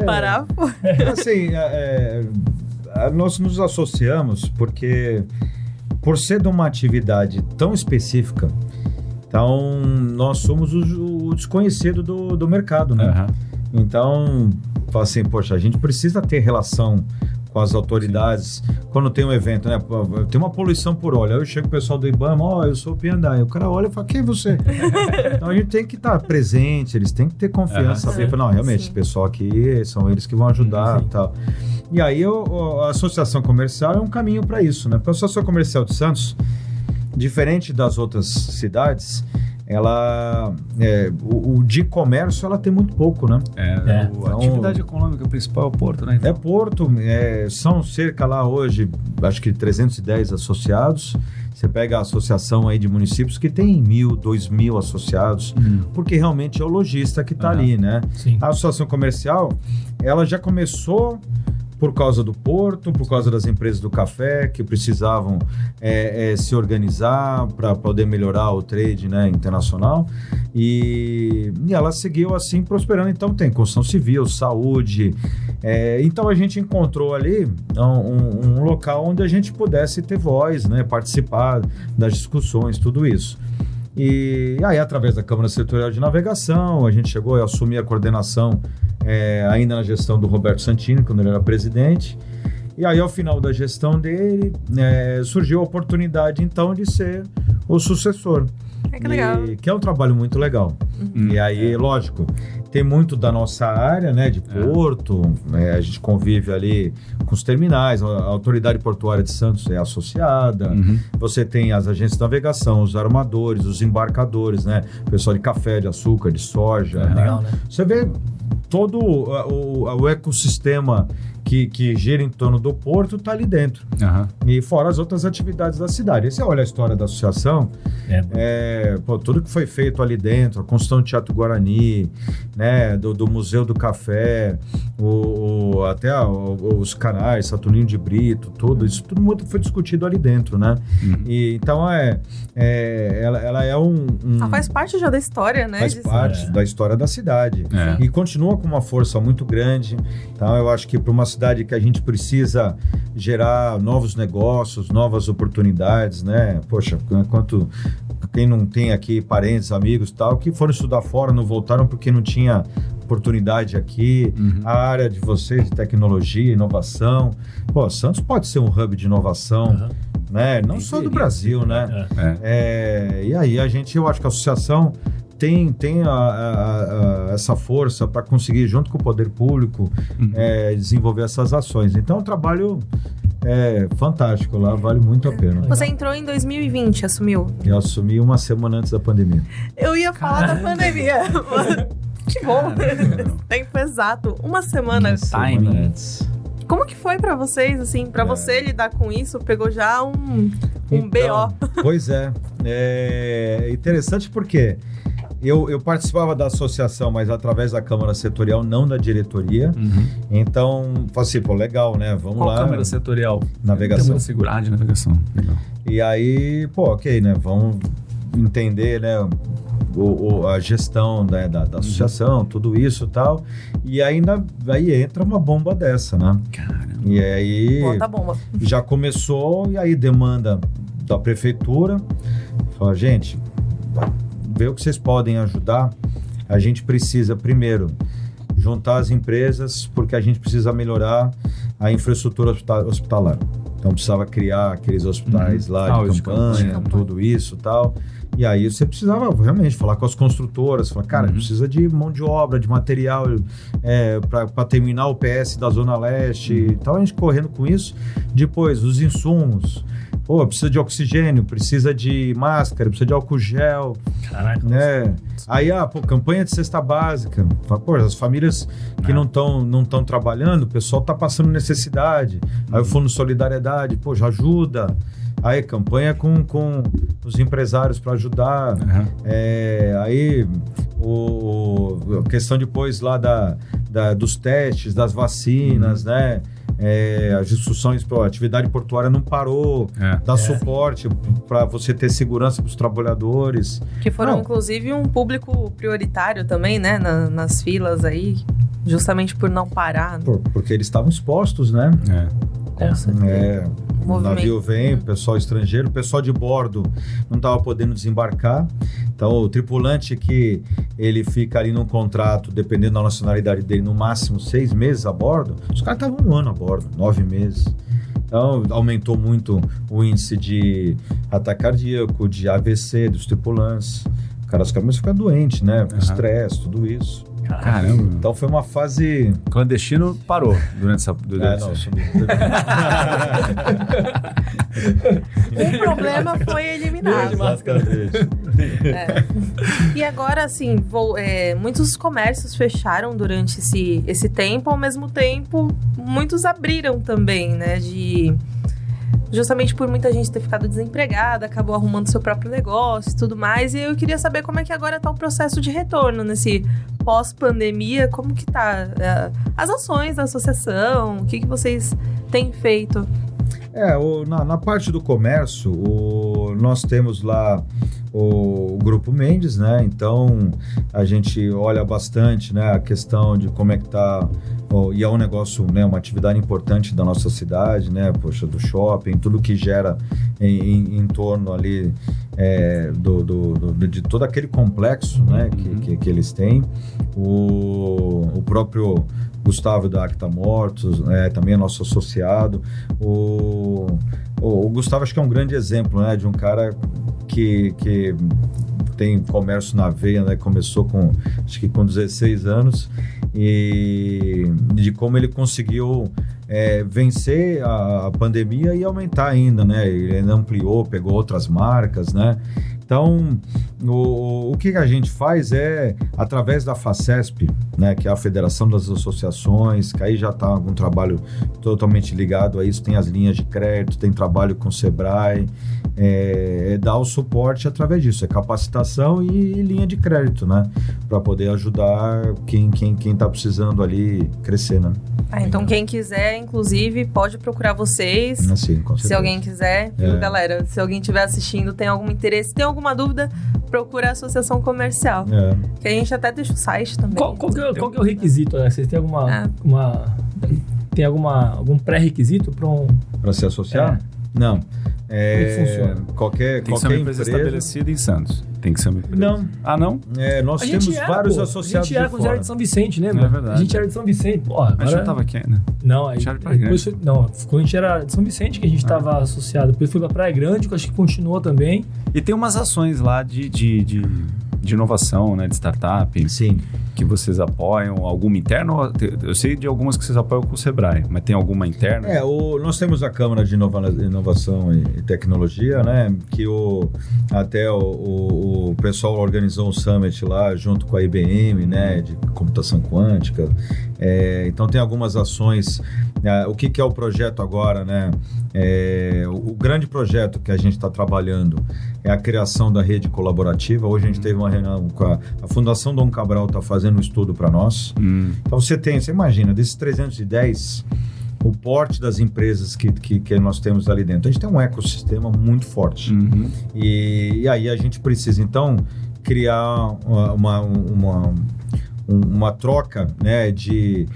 Parar, pô. Assim, nós nos associamos porque, por ser de uma atividade tão específica, então nós somos o desconhecido do mercado, né? Então, fala assim, poxa, a gente precisa ter relação com as autoridades. Sim. Quando tem um evento, né? Tem uma poluição por óleo. Aí eu chego com o pessoal do IBAMA, eu sou o Piandai. O cara olha e fala, quem é você? Então a gente tem que estar presente, eles têm que ter confiança. Não, realmente, esse pessoal aqui são eles que vão ajudar e tal. E aí a associação comercial é um caminho para isso, né? Porque a Associação Comercial de Santos, diferente das outras cidades, ela o de comércio ela tem muito pouco, né? A atividade econômica principal é o porto, né? Então. Porto, são cerca lá hoje, acho que 310 associados. Você pega a associação aí de municípios que tem 1.000, 2.000 associados, porque realmente é o lojista que está ali, né? Sim. A associação comercial, ela já começou por causa do porto, por causa das empresas do café que precisavam se organizar para poder melhorar o trade, né, internacional, e ela seguiu assim prosperando. Então tem construção civil, saúde, então a gente encontrou ali um local onde a gente pudesse ter voz, né, participar das discussões, tudo isso. E aí, através da Câmara Setorial de Navegação, a gente chegou a assumir a coordenação ainda na gestão do Roberto Santini, quando ele era presidente. E aí, ao final da gestão dele, surgiu a oportunidade, então, de ser o sucessor. Que legal. Que é um trabalho muito legal. E aí, lógico, tem muito da nossa área, né, de porto, a gente convive ali com os terminais, a Autoridade Portuária de Santos é associada, você tem as agências de navegação, os armadores, os embarcadores, né, o pessoal de café, de açúcar, de soja. Legal, né? Você vê todo o ecossistema que gira em torno do porto está ali dentro. E fora as outras atividades da cidade. Aí você olha a história da associação, tudo que foi feito ali dentro, a construção do Teatro Guarani, né, do Museu do Café, até os canais, Saturnino de Brito, tudo isso, tudo muito foi discutido ali dentro, né? E, então, ela é ela faz parte já da história, né? Faz parte da história da cidade. E continua com uma força muito grande. Então, eu acho que para uma cidade que a gente precisa gerar novos negócios, novas oportunidades, né? Poxa, enquanto quem não tem aqui parentes, amigos e tal, que foram estudar fora, não voltaram porque não tinha oportunidade aqui, a área de vocês de tecnologia, inovação. Pô, Santos pode ser um hub de inovação, né? Não só do Brasil, né? E aí eu acho que a associação tem essa força para conseguir, junto com o poder público, desenvolver essas ações. Então, é um trabalho é fantástico lá, vale muito a pena. Você entrou em 2020, assumiu? Eu assumi uma semana antes da pandemia. Eu ia falar da pandemia. Que bom. Tempo exato. Uma semana. Timing. Antes. Como que foi pra vocês, assim? Pra você lidar com isso, pegou já um BO. Pois é. É interessante porque eu participava da associação, mas através da Câmara Setorial, não da diretoria. Então, falei assim, pô, legal, né? Vamos Qual lá. Câmara Setorial? Navegação. Segurar de navegação. Legal. E aí, pô, ok, né? Vamos entender, né? A gestão, né, da associação, tudo isso e tal. E aí entra uma bomba dessa, né? Caramba. E aí Bota a bomba. já começou, e aí demanda da prefeitura. Fala, gente, vê o que vocês podem ajudar. A gente precisa, primeiro, juntar as empresas, porque a gente precisa melhorar a infraestrutura hospitalar. Então precisava criar aqueles hospitais lá de campanha, tudo isso e tal. E aí você precisava realmente falar com as construtoras, falar, cara, precisa de mão de obra, de material para terminar o PS da Zona Leste e tal, a gente correndo com isso. Depois, os insumos. Pô, precisa de oxigênio, precisa de máscara, precisa de álcool gel. Caraca. Né? Aí, campanha de cesta básica. Pô, as famílias que não estão trabalhando, o pessoal tá passando necessidade. Aí o Fundo Solidariedade, pô, já ajuda. Aí, campanha com os empresários para ajudar. Aí, a questão depois lá dos testes, das vacinas, né? As instruções para a atividade portuária não parou, dá suporte para você ter segurança para os trabalhadores. Que foram, inclusive, um público prioritário também, né? Nas filas aí, justamente por não parar. Porque eles estavam expostos, né? O navio vem, pessoal estrangeiro, o pessoal de bordo não estava podendo desembarcar. Então, o tripulante que ele fica ali num contrato, dependendo da nacionalidade dele, no máximo 6 meses a bordo, os caras estavam 1 ano a bordo, 9 meses. Então, aumentou muito o índice de ataque cardíaco, de AVC dos tripulantes. Os caras começam a ficar doentes, né? Estresse, tudo isso. Caramba. Então foi uma fase... Clandestino parou durante essa... Um problema foi eliminado. E agora, assim, muitos comércios fecharam durante esse tempo, ao mesmo tempo, muitos abriram também, né? Justamente por muita gente ter ficado desempregada, acabou arrumando seu próprio negócio e tudo mais. E eu queria saber como é que agora tá o processo de retorno nesse pós-pandemia, como que tá as ações da associação, o que vocês têm feito? Na parte do comércio, nós temos lá o Grupo Mendes, né? Então, a gente olha bastante, né, a questão de como é que tá, e é um negócio, né, uma atividade importante da nossa cidade, né? Poxa, do shopping, tudo que gera em torno ali de todo aquele complexo, né, que eles têm. O próprio Gustavo da Acta Mortos, também é nosso associado. O Gustavo acho que é um grande exemplo, né, de um cara que tem comércio na veia, né, começou acho que com 16 anos, e de como ele conseguiu vencer a pandemia e aumentar ainda, né? Ele ainda ampliou, pegou outras marcas, né? Então, o que a gente faz através da FACESP, né, que é a Federação das Associações, que aí já está algum trabalho totalmente ligado a isso, tem as linhas de crédito, tem trabalho com o Sebrae, dar o suporte através disso, capacitação e linha de crédito, né, para poder ajudar quem está precisando ali crescer, né? Então quem quiser, inclusive, pode procurar vocês. Sim, com certeza. Se alguém quiser, viu, galera? Se alguém estiver assistindo, tem algum interesse, tem alguma dúvida, procura a Associação Comercial. Que a gente até deixa o site também. Qual que é o requisito, né? Vocês têm algum pré-requisito para se associar? Não. Como funciona? Qualquer Tem que ser uma empresa estabelecida em Santos. Tem que ser uma empresa. Não. Ah, não? Nós temos vários associados de fora. A gente era de São Vicente, lembra? É verdade. A gente era de São Vicente. Agora... A gente não tava aqui ainda. Não, quando a gente era de São Vicente que a gente estava associado. Depois foi pra Praia Grande, que eu acho que continuou também. E tem umas ações lá de de inovação, né? De startup. Sim. Que vocês apoiam? Alguma interna? Eu sei de algumas que vocês apoiam com o Sebrae, mas tem alguma interna? Nós temos a Câmara de Inovação e Tecnologia, né? Que até o pessoal organizou um summit lá junto com a IBM, né? De computação quântica. Então tem algumas ações. O que é o projeto agora, né? O grande projeto que a gente está trabalhando é a criação da rede colaborativa. Hoje a gente teve uma reunião com a Fundação Dom Cabral, está fazendo um estudo para nós. Então você imagina, desses 310, o porte das empresas que nós temos ali dentro. A gente tem um ecossistema muito forte. E aí a gente precisa, então, criar uma troca, né, de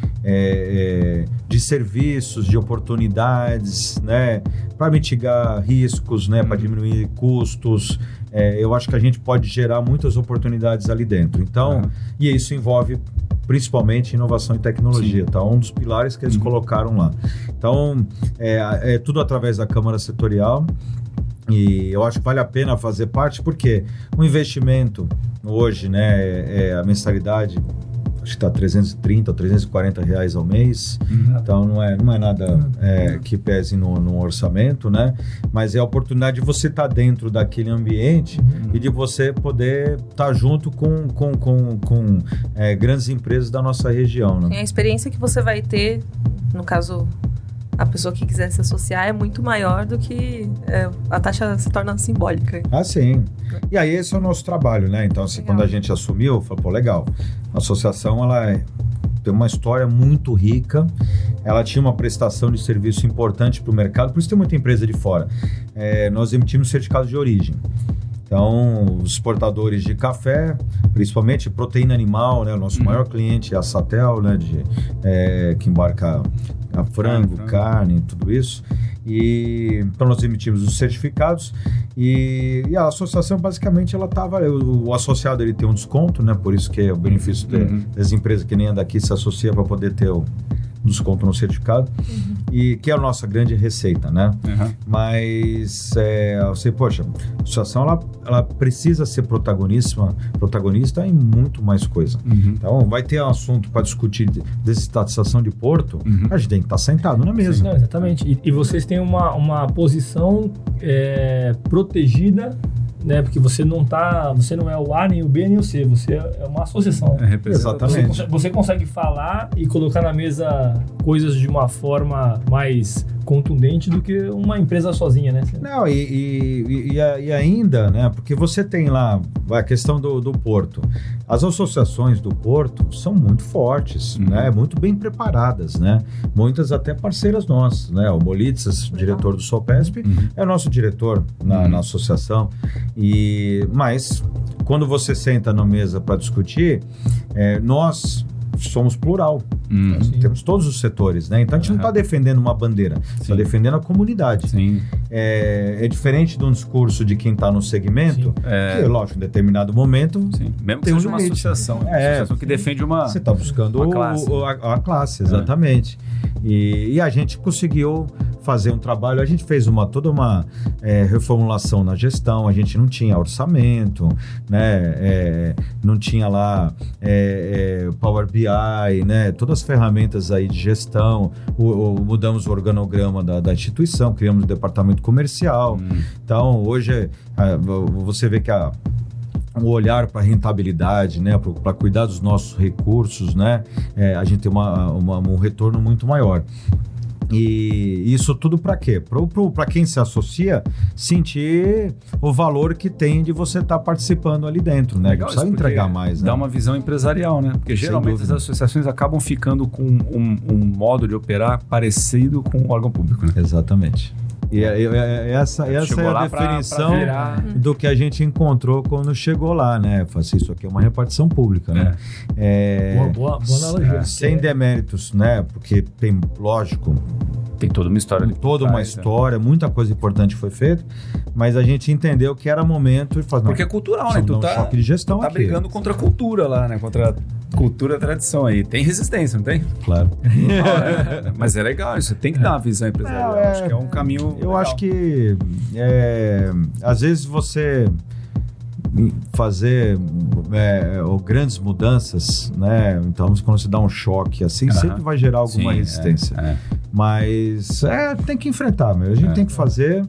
serviços, de oportunidades, né, para mitigar riscos, né, para diminuir custos. Eu acho que a gente pode gerar muitas oportunidades ali dentro. Então, e isso envolve principalmente inovação e tecnologia, tá? Um dos pilares que eles colocaram lá. Então, é tudo através da Câmara Setorial. E eu acho que vale a pena fazer parte, porque o investimento hoje, né, a mensalidade, acho que está R$330, R$340 ao mês. Então não é nada que pese no orçamento, né? Mas é a oportunidade de você estar dentro daquele ambiente e de você poder estar junto com grandes empresas da nossa região, né? A experiência que você vai ter, no caso, a pessoa que quiser se associar é muito maior do que a taxa se torna simbólica. Ah, sim. E aí esse é o nosso trabalho, né? Então, assim, quando a gente assumiu, eu falei, legal. A associação, ela tem uma história muito rica, ela tinha uma prestação de serviço importante para o mercado, por isso tem muita empresa de fora. Nós emitimos certificados de origem. Então, os exportadores de café, principalmente proteína animal, né? O nosso maior cliente é a Satel, né? Que embarca a frango, carne, tudo isso. Então, nós emitimos os certificados e a associação, basicamente, ela estava... O associado, ele tem um desconto, né? Por isso que é o benefício das empresas que nem é daqui se associa para poder ter o desconto no certificado, e que é a nossa grande receita, né? Mas, poxa, a associação, ela precisa ser protagonista em muito mais coisa. Então, vai ter um assunto para discutir desestatização de porto, a gente tem que estar sentado na mesa. Não, exatamente. E vocês têm uma posição protegida, né? Porque você não é o A, nem o B, nem o C, você é uma associação. Exatamente. Você consegue falar e colocar na mesa coisas de uma forma mais contundente do que uma empresa sozinha, né? Não, e ainda, né? Porque você tem lá a questão do porto. As associações do porto são muito fortes, né? Muito bem preparadas, né? Muitas até parceiras nossas, né? O Molitzas, diretor do Sopesp, é o nosso diretor na associação. Mas quando você senta na mesa para discutir, nós somos plural. Temos todos os setores, né? Então a gente não está defendendo uma bandeira, está defendendo a comunidade. É diferente de um discurso de quem está no segmento, que, lógico, em determinado momento. Mesmo que seja uma associação. Uma associação que defende uma. Você está buscando a classe, exatamente. E a gente conseguiu fazer um trabalho, a gente fez toda uma reformulação na gestão, a gente não tinha orçamento, né? Não tinha lá Power BI, né? Todas as ferramentas aí de gestão, mudamos o organograma da instituição, criamos o departamento comercial. Então, hoje, você vê que o olhar para a rentabilidade, né, para cuidar dos nossos recursos, né, a gente tem um retorno muito maior. E isso tudo para quê? Para quem se associa sentir o valor que tem de você estar participando ali dentro, né? Precisa entregar mais, né? Dá uma visão empresarial, né? Porque geralmente as associações acabam ficando com um modo de operar parecido com o órgão público, né? Exatamente. E essa é a definição do que a gente encontrou quando chegou lá, né? Isso aqui é uma repartição pública, né? Boa analogia. Sem deméritos, né? Porque tem, lógico... Tem toda uma história. Muita coisa importante foi feita, mas a gente entendeu que era momento de fazer... Porque é cultural, né? Tu choque de gestão aqui. Brigando contra a cultura lá, né? Contra a cultura e a tradição aí. Tem resistência, não tem? Claro. Mas é legal isso. Tem que dar uma visão empresarial. Acho que é um caminho legal. Acho que às vezes você fazer grandes mudanças, né? Então, quando você dá um choque assim, sempre vai gerar alguma resistência. Mas tem que enfrentar, a gente tem que fazer.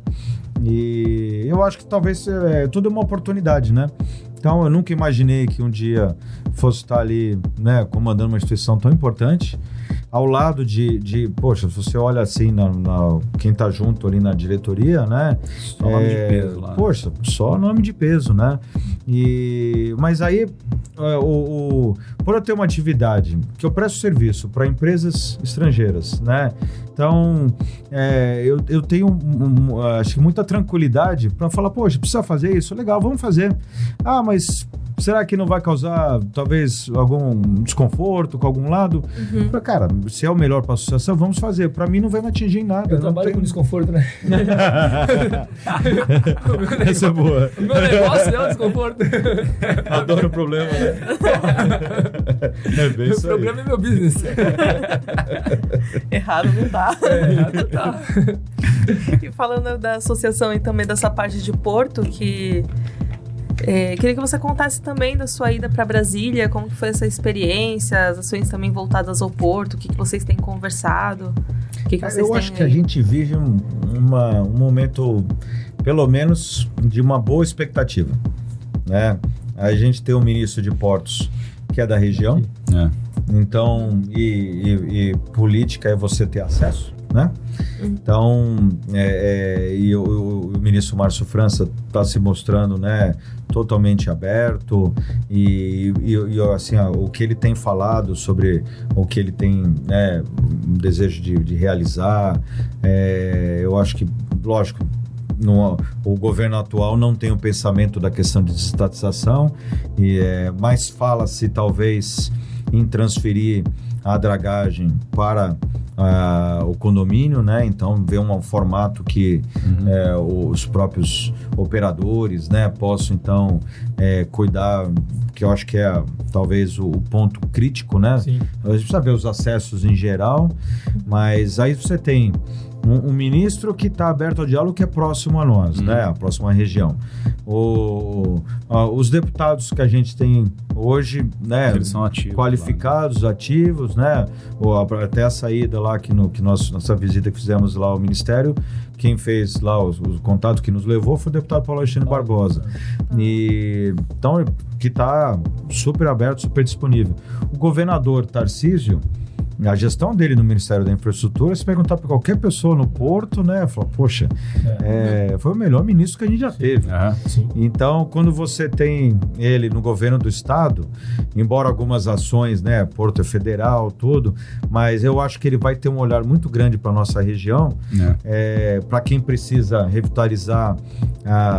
E eu acho que talvez tudo é uma oportunidade, né? Então, eu nunca imaginei que um dia fosse estar ali, né, comandando uma instituição tão importante, ao lado poxa, se você olha assim, quem está junto ali na diretoria, né? Só nome de peso lá. Poxa, só nome de peso, né? Mas aí, por eu ter uma atividade que eu presto serviço para empresas estrangeiras, né? Então, eu tenho, acho que muita tranquilidade para falar, poxa, precisa fazer isso? Legal, vamos fazer. Ah, mas será que não vai causar, talvez, algum desconforto com algum lado? Cara, se é o melhor para a associação, vamos fazer. Para mim, não vai me atingir em nada. Eu trabalho com desconforto, né? Essa é boa. O meu negócio é o desconforto. Adoro o problema, né? Meu problema é meu business. Errado não dá. Errado não dá. E falando da associação e também dessa parte de Porto, que... queria que você contasse também da sua ida para Brasília, como que foi essa experiência, as ações também voltadas ao Porto, o que vocês têm conversado, o que vocês têm... Eu acho que a gente vive um momento, pelo menos, de uma boa expectativa, né? A gente tem um ministro de Portos que é da região, então, e política é você ter acesso, né? Então, o ministro Márcio França está se mostrando, né, totalmente aberto e assim, o que ele tem falado sobre o que ele tem, né, um desejo de realizar, eu acho que, lógico, o governo atual não tem o pensamento da questão de desestatização, mas fala-se talvez em transferir a dragagem para o condomínio, né? Então, ver um formato que os próprios operadores, né, possam, então, cuidar, que eu acho que é talvez o ponto crítico, né? Sim. A gente precisa ver os acessos em geral, mas aí você tem um ministro que está aberto ao diálogo, que é próximo a nós, né? A próxima região. Os deputados que a gente tem hoje, né? Eles são ativos, qualificados, ativos, né? Até a saída lá, nossa visita que fizemos lá ao Ministério, quem fez lá o contato que nos levou foi o deputado Paulo Alexandre Barbosa. Então, que está super aberto, super disponível. O governador Tarcísio, a gestão dele no Ministério da Infraestrutura, se perguntar para qualquer pessoa no Porto, né, fala, poxa, foi o melhor ministro que a gente já teve. Então, quando você tem ele no governo do estado, embora algumas ações, né, Porto é federal, tudo, mas eu acho que ele vai ter um olhar muito grande para a nossa região, para quem precisa revitalizar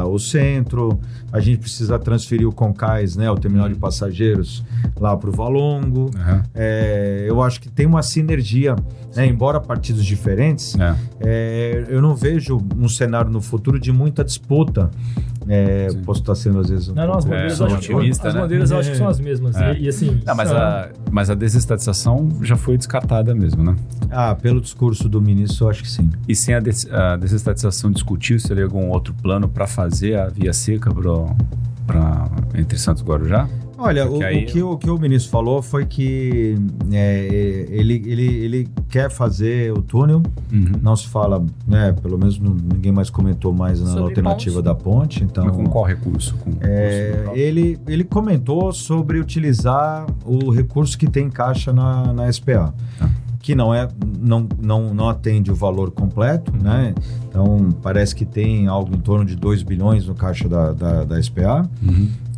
o centro, a gente precisa transferir o Concais, né, o terminal de passageiros, lá para o Valongo. Eu acho que tem uma sinergia, né? Embora partidos diferentes, eu não vejo um cenário no futuro de muita disputa. Posso estar sendo às vezes as bandeiras, as bandeiras eu acho que são as mesmas. E assim, mas a desestatização já foi descartada mesmo, né? Pelo discurso do ministro, eu acho que sim. E sem a desestatização discutir, seria algum outro plano para fazer a via seca entre Santos e Guarujá? Olha, o que o ministro falou foi que ele quer fazer o túnel, não se fala, né, pelo menos ninguém mais comentou mais na alternativa ponte da ponte. Então, mas com qual recurso? Ele comentou sobre utilizar o recurso que tem em caixa na SPA. Que não atende o valor completo, né? Então, parece que tem algo em torno de 2 bilhões no caixa da SPA.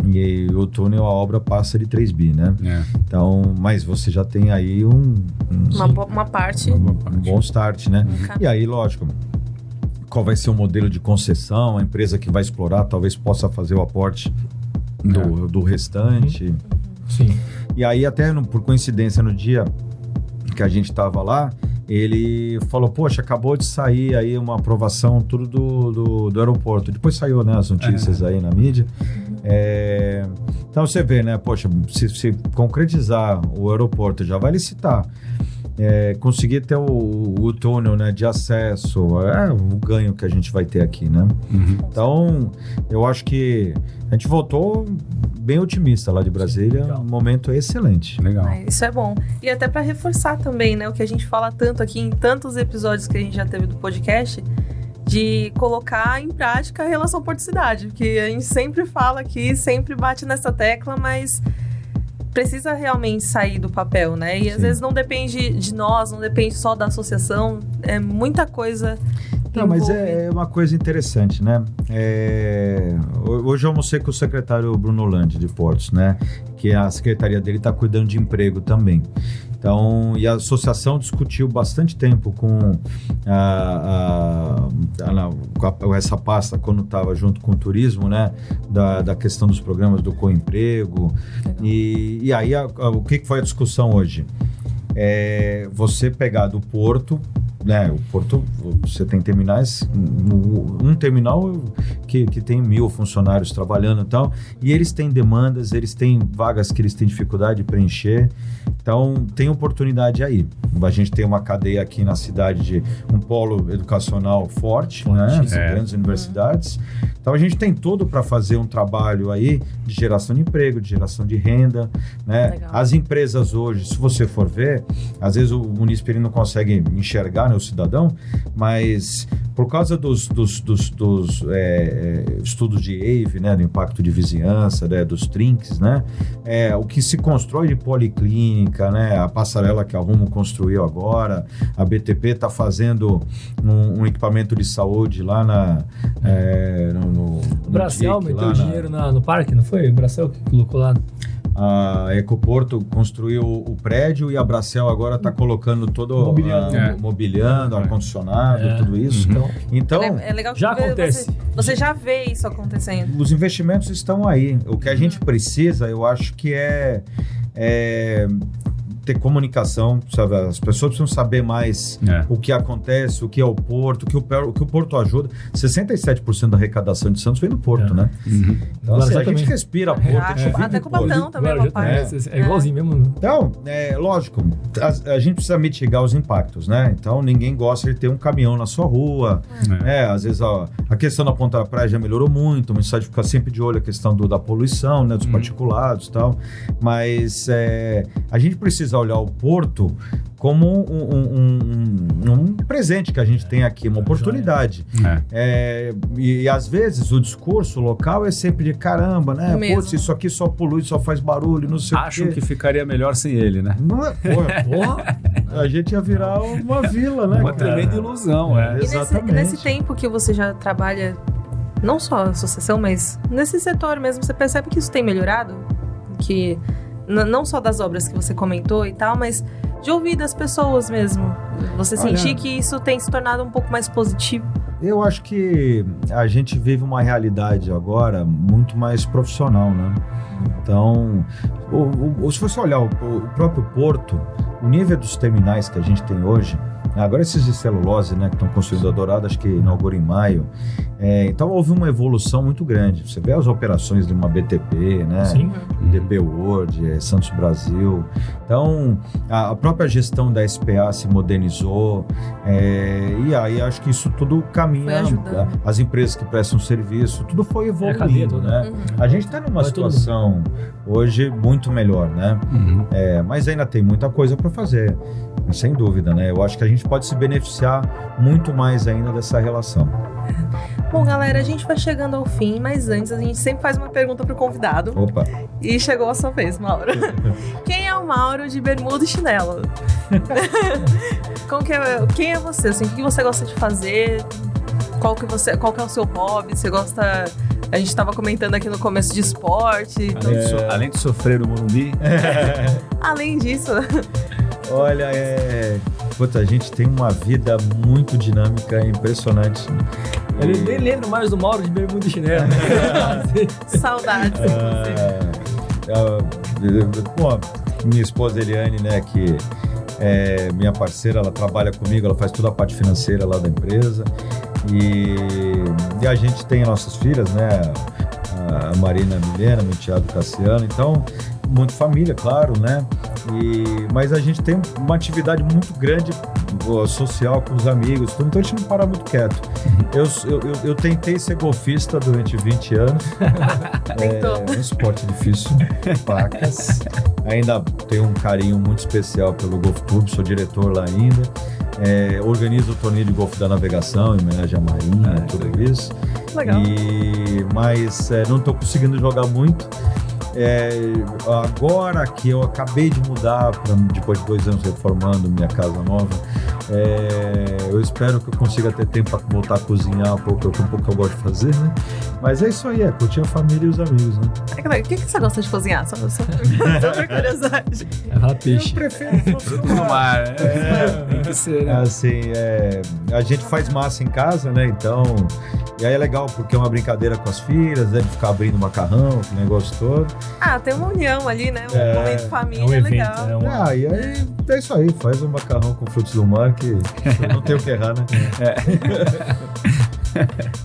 E o túnel, a obra passa de 3 bi, né? Então, mas você já tem aí uma parte. Um bom start, né? E aí, lógico, qual vai ser o modelo de concessão? A empresa que vai explorar talvez possa fazer o aporte do restante. Sim. E aí, até por coincidência, no dia que a gente estava lá, ele falou, poxa, acabou de sair aí uma aprovação tudo do aeroporto. Depois saiu, né, as notícias aí na mídia. Então você vê, né, poxa, se concretizar o aeroporto, já vai licitar. conseguir ter o túnel, né, de acesso, o ganho que a gente vai ter aqui, né? Então, eu acho que a gente voltou bem otimista lá de Brasília, um momento excelente. Legal. Isso é bom. E até para reforçar também, né, o que a gente fala tanto aqui em tantos episódios que a gente já teve do podcast, de colocar em prática a relação Porto-Cidade, porque a gente sempre fala aqui, sempre bate nessa tecla, mas precisa realmente sair do papel, né? E às vezes não depende de nós, não depende só da associação, é muita coisa. Não, mas é uma coisa interessante, né? Hoje eu almocei com o secretário Bruno Landi de Portos, né? Que a secretaria dele está cuidando de emprego também. Então, e a associação discutiu bastante tempo com essa pasta quando estava junto com o turismo, né? Da questão dos programas do coemprego. E aí, o que foi a discussão hoje? Você pegar do Porto, né? O Porto, você tem terminais, um terminal que tem 1.000 funcionários trabalhando e tal, e eles têm demandas, eles têm vagas que eles têm dificuldade de preencher, então tem oportunidade aí. A gente tem uma cadeia aqui na cidade de um polo educacional forte, né? Grandes universidades. Então a gente tem tudo para fazer um trabalho aí de geração de emprego, de geração de renda, né? Legal. As empresas hoje, se você for ver, às vezes o munícipe ele não consegue enxergar, né, o cidadão, mas por causa dos estudos de EIV, né, do impacto de vizinhança, né, dos trinques, né, o que se constrói de policlínica, né, a passarela que a Rumo construiu agora, a BTP está fazendo um equipamento de saúde lá no Bracel DIC, meteu dinheiro no parque, não foi? O Bracel que colocou lá. A Ecoporto construiu o prédio e a Bracel agora está colocando todo mobiliando, ar-condicionado, tudo isso. Então é legal que já acontece. Você já vê isso acontecendo. Os investimentos estão aí. O que a gente precisa, eu acho que é ter comunicação, sabe? As pessoas precisam saber mais o que acontece, o que é o Porto, o que o Porto ajuda. 67% da arrecadação de Santos vem do Porto, né? Então, assim, a gente respira Porto, a gente vive até com o Porto. Batão também, meu pai. É igualzinho mesmo. Então, lógico, a gente precisa mitigar os impactos, né? Então, ninguém gosta de ter um caminhão na sua rua, né? Às vezes, a questão da Ponta da Praia já melhorou muito, mas precisa ficar sempre de olho a questão da poluição, né? Dos particulados e tal. Mas a gente precisa olhar o Porto como um presente que a gente tem aqui, uma oportunidade. E às vezes o discurso local é sempre de caramba, né? Putz, isso aqui só polui, só faz barulho, não sei o quê. Acho que ficaria melhor sem ele, né? Não é, a gente ia virar uma vila, né? Uma tremenda ilusão, E nesse tempo que você já trabalha, não só a associação, mas nesse setor mesmo, você percebe que isso tem melhorado? Que não só das obras que você comentou e tal, mas de ouvir das pessoas mesmo. Você sentir que isso tem se tornado um pouco mais positivo? Eu acho que a gente vive uma realidade agora muito mais profissional, né? Então, se você olhar o próprio Porto, o nível dos terminais que a gente tem hoje, agora esses de celulose, né, que estão construindo a Dourada, acho que inaugura em maio. Então houve uma evolução muito grande. Você vê as operações de uma BTP, né? Sim. DP World, Santos Brasil. Então a própria gestão da SPA se modernizou. E aí acho que isso tudo caminha. As empresas que prestam serviço, tudo foi evoluindo, né? A gente está numa situação hoje muito melhor, né? Mas ainda tem muita coisa para fazer, sem dúvida, né? Eu acho que a gente pode se beneficiar muito mais ainda dessa relação. Bom, galera, a gente vai chegando ao fim, mas antes a gente sempre faz uma pergunta pro convidado. Opa! E chegou a sua vez, Mauro. Quem é o Mauro de bermuda e chinelo? Quem é você? Assim, o que você gosta de fazer? Qual que é o seu hobby? Você gosta... A gente estava comentando aqui no começo de esporte. Então... Além de sofrer no Morumbi. Além disso... Olha, a gente tem uma vida muito dinâmica, impressionante. Ele nem lembra mais do Mauro de bermuda e chinelo. Saudades de você. Minha esposa Eliane, né, que é minha parceira, ela trabalha comigo, ela faz toda a parte financeira lá da empresa. E a gente tem nossas filhas, né, a Marina, a Milena, meu enteado Cassiano. Então, muito família, claro, né? Mas a gente tem uma atividade muito grande social com os amigos, então a gente não para muito quieto. Eu tentei ser golfista durante 20 anos. É um esporte difícil, pacas. Ainda tenho um carinho muito especial pelo Golf Clube, sou diretor lá ainda. Organizo o torneio de golfe da navegação, em homenagem à Marinha, tudo isso. Legal. Mas não estou conseguindo jogar muito. Agora que eu acabei de mudar, depois de 2 anos reformando minha casa nova, eu espero que eu consiga ter tempo para voltar a cozinhar um pouco que eu gosto de fazer, né? Mas é isso aí, curtir a família e os amigos, né? O que você gosta de cozinhar? Só por curiosidade. Peixe. Eu prefiro frutos No mar, tem que ser, né? Assim, a gente faz massa em casa, né? Então, e aí é legal porque é uma brincadeira com as filhas, né? De ficar abrindo macarrão, aquele negócio todo. Tem uma união ali, né? Um momento família, um evento, legal. E aí é isso aí, faz um macarrão com frutos do mar que não tem o que errar, né?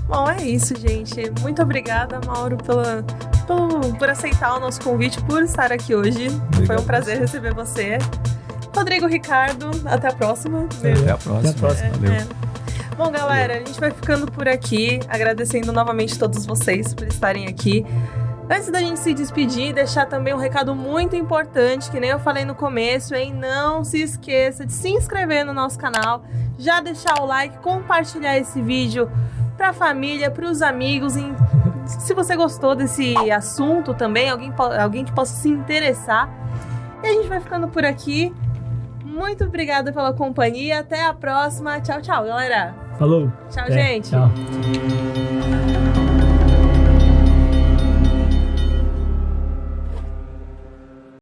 Bom, é isso, gente. Muito obrigada, Mauro, por aceitar o nosso convite, por estar aqui hoje. Obrigado. Foi um prazer receber você. Rodrigo, Ricardo, até a próxima. Até a próxima. Valeu. Bom, galera, a gente vai ficando por aqui, agradecendo novamente todos vocês por estarem aqui. Antes da gente se despedir, deixar também um recado muito importante, que nem eu falei no começo, hein? Não se esqueça de se inscrever no nosso canal, já deixar o like, compartilhar esse vídeo pra família, pros amigos. Se você gostou desse assunto também, alguém que possa se interessar. E a gente vai ficando por aqui. Muito obrigada pela companhia. Até a próxima. Tchau, tchau, galera. Falou. Tchau, gente. Tchau.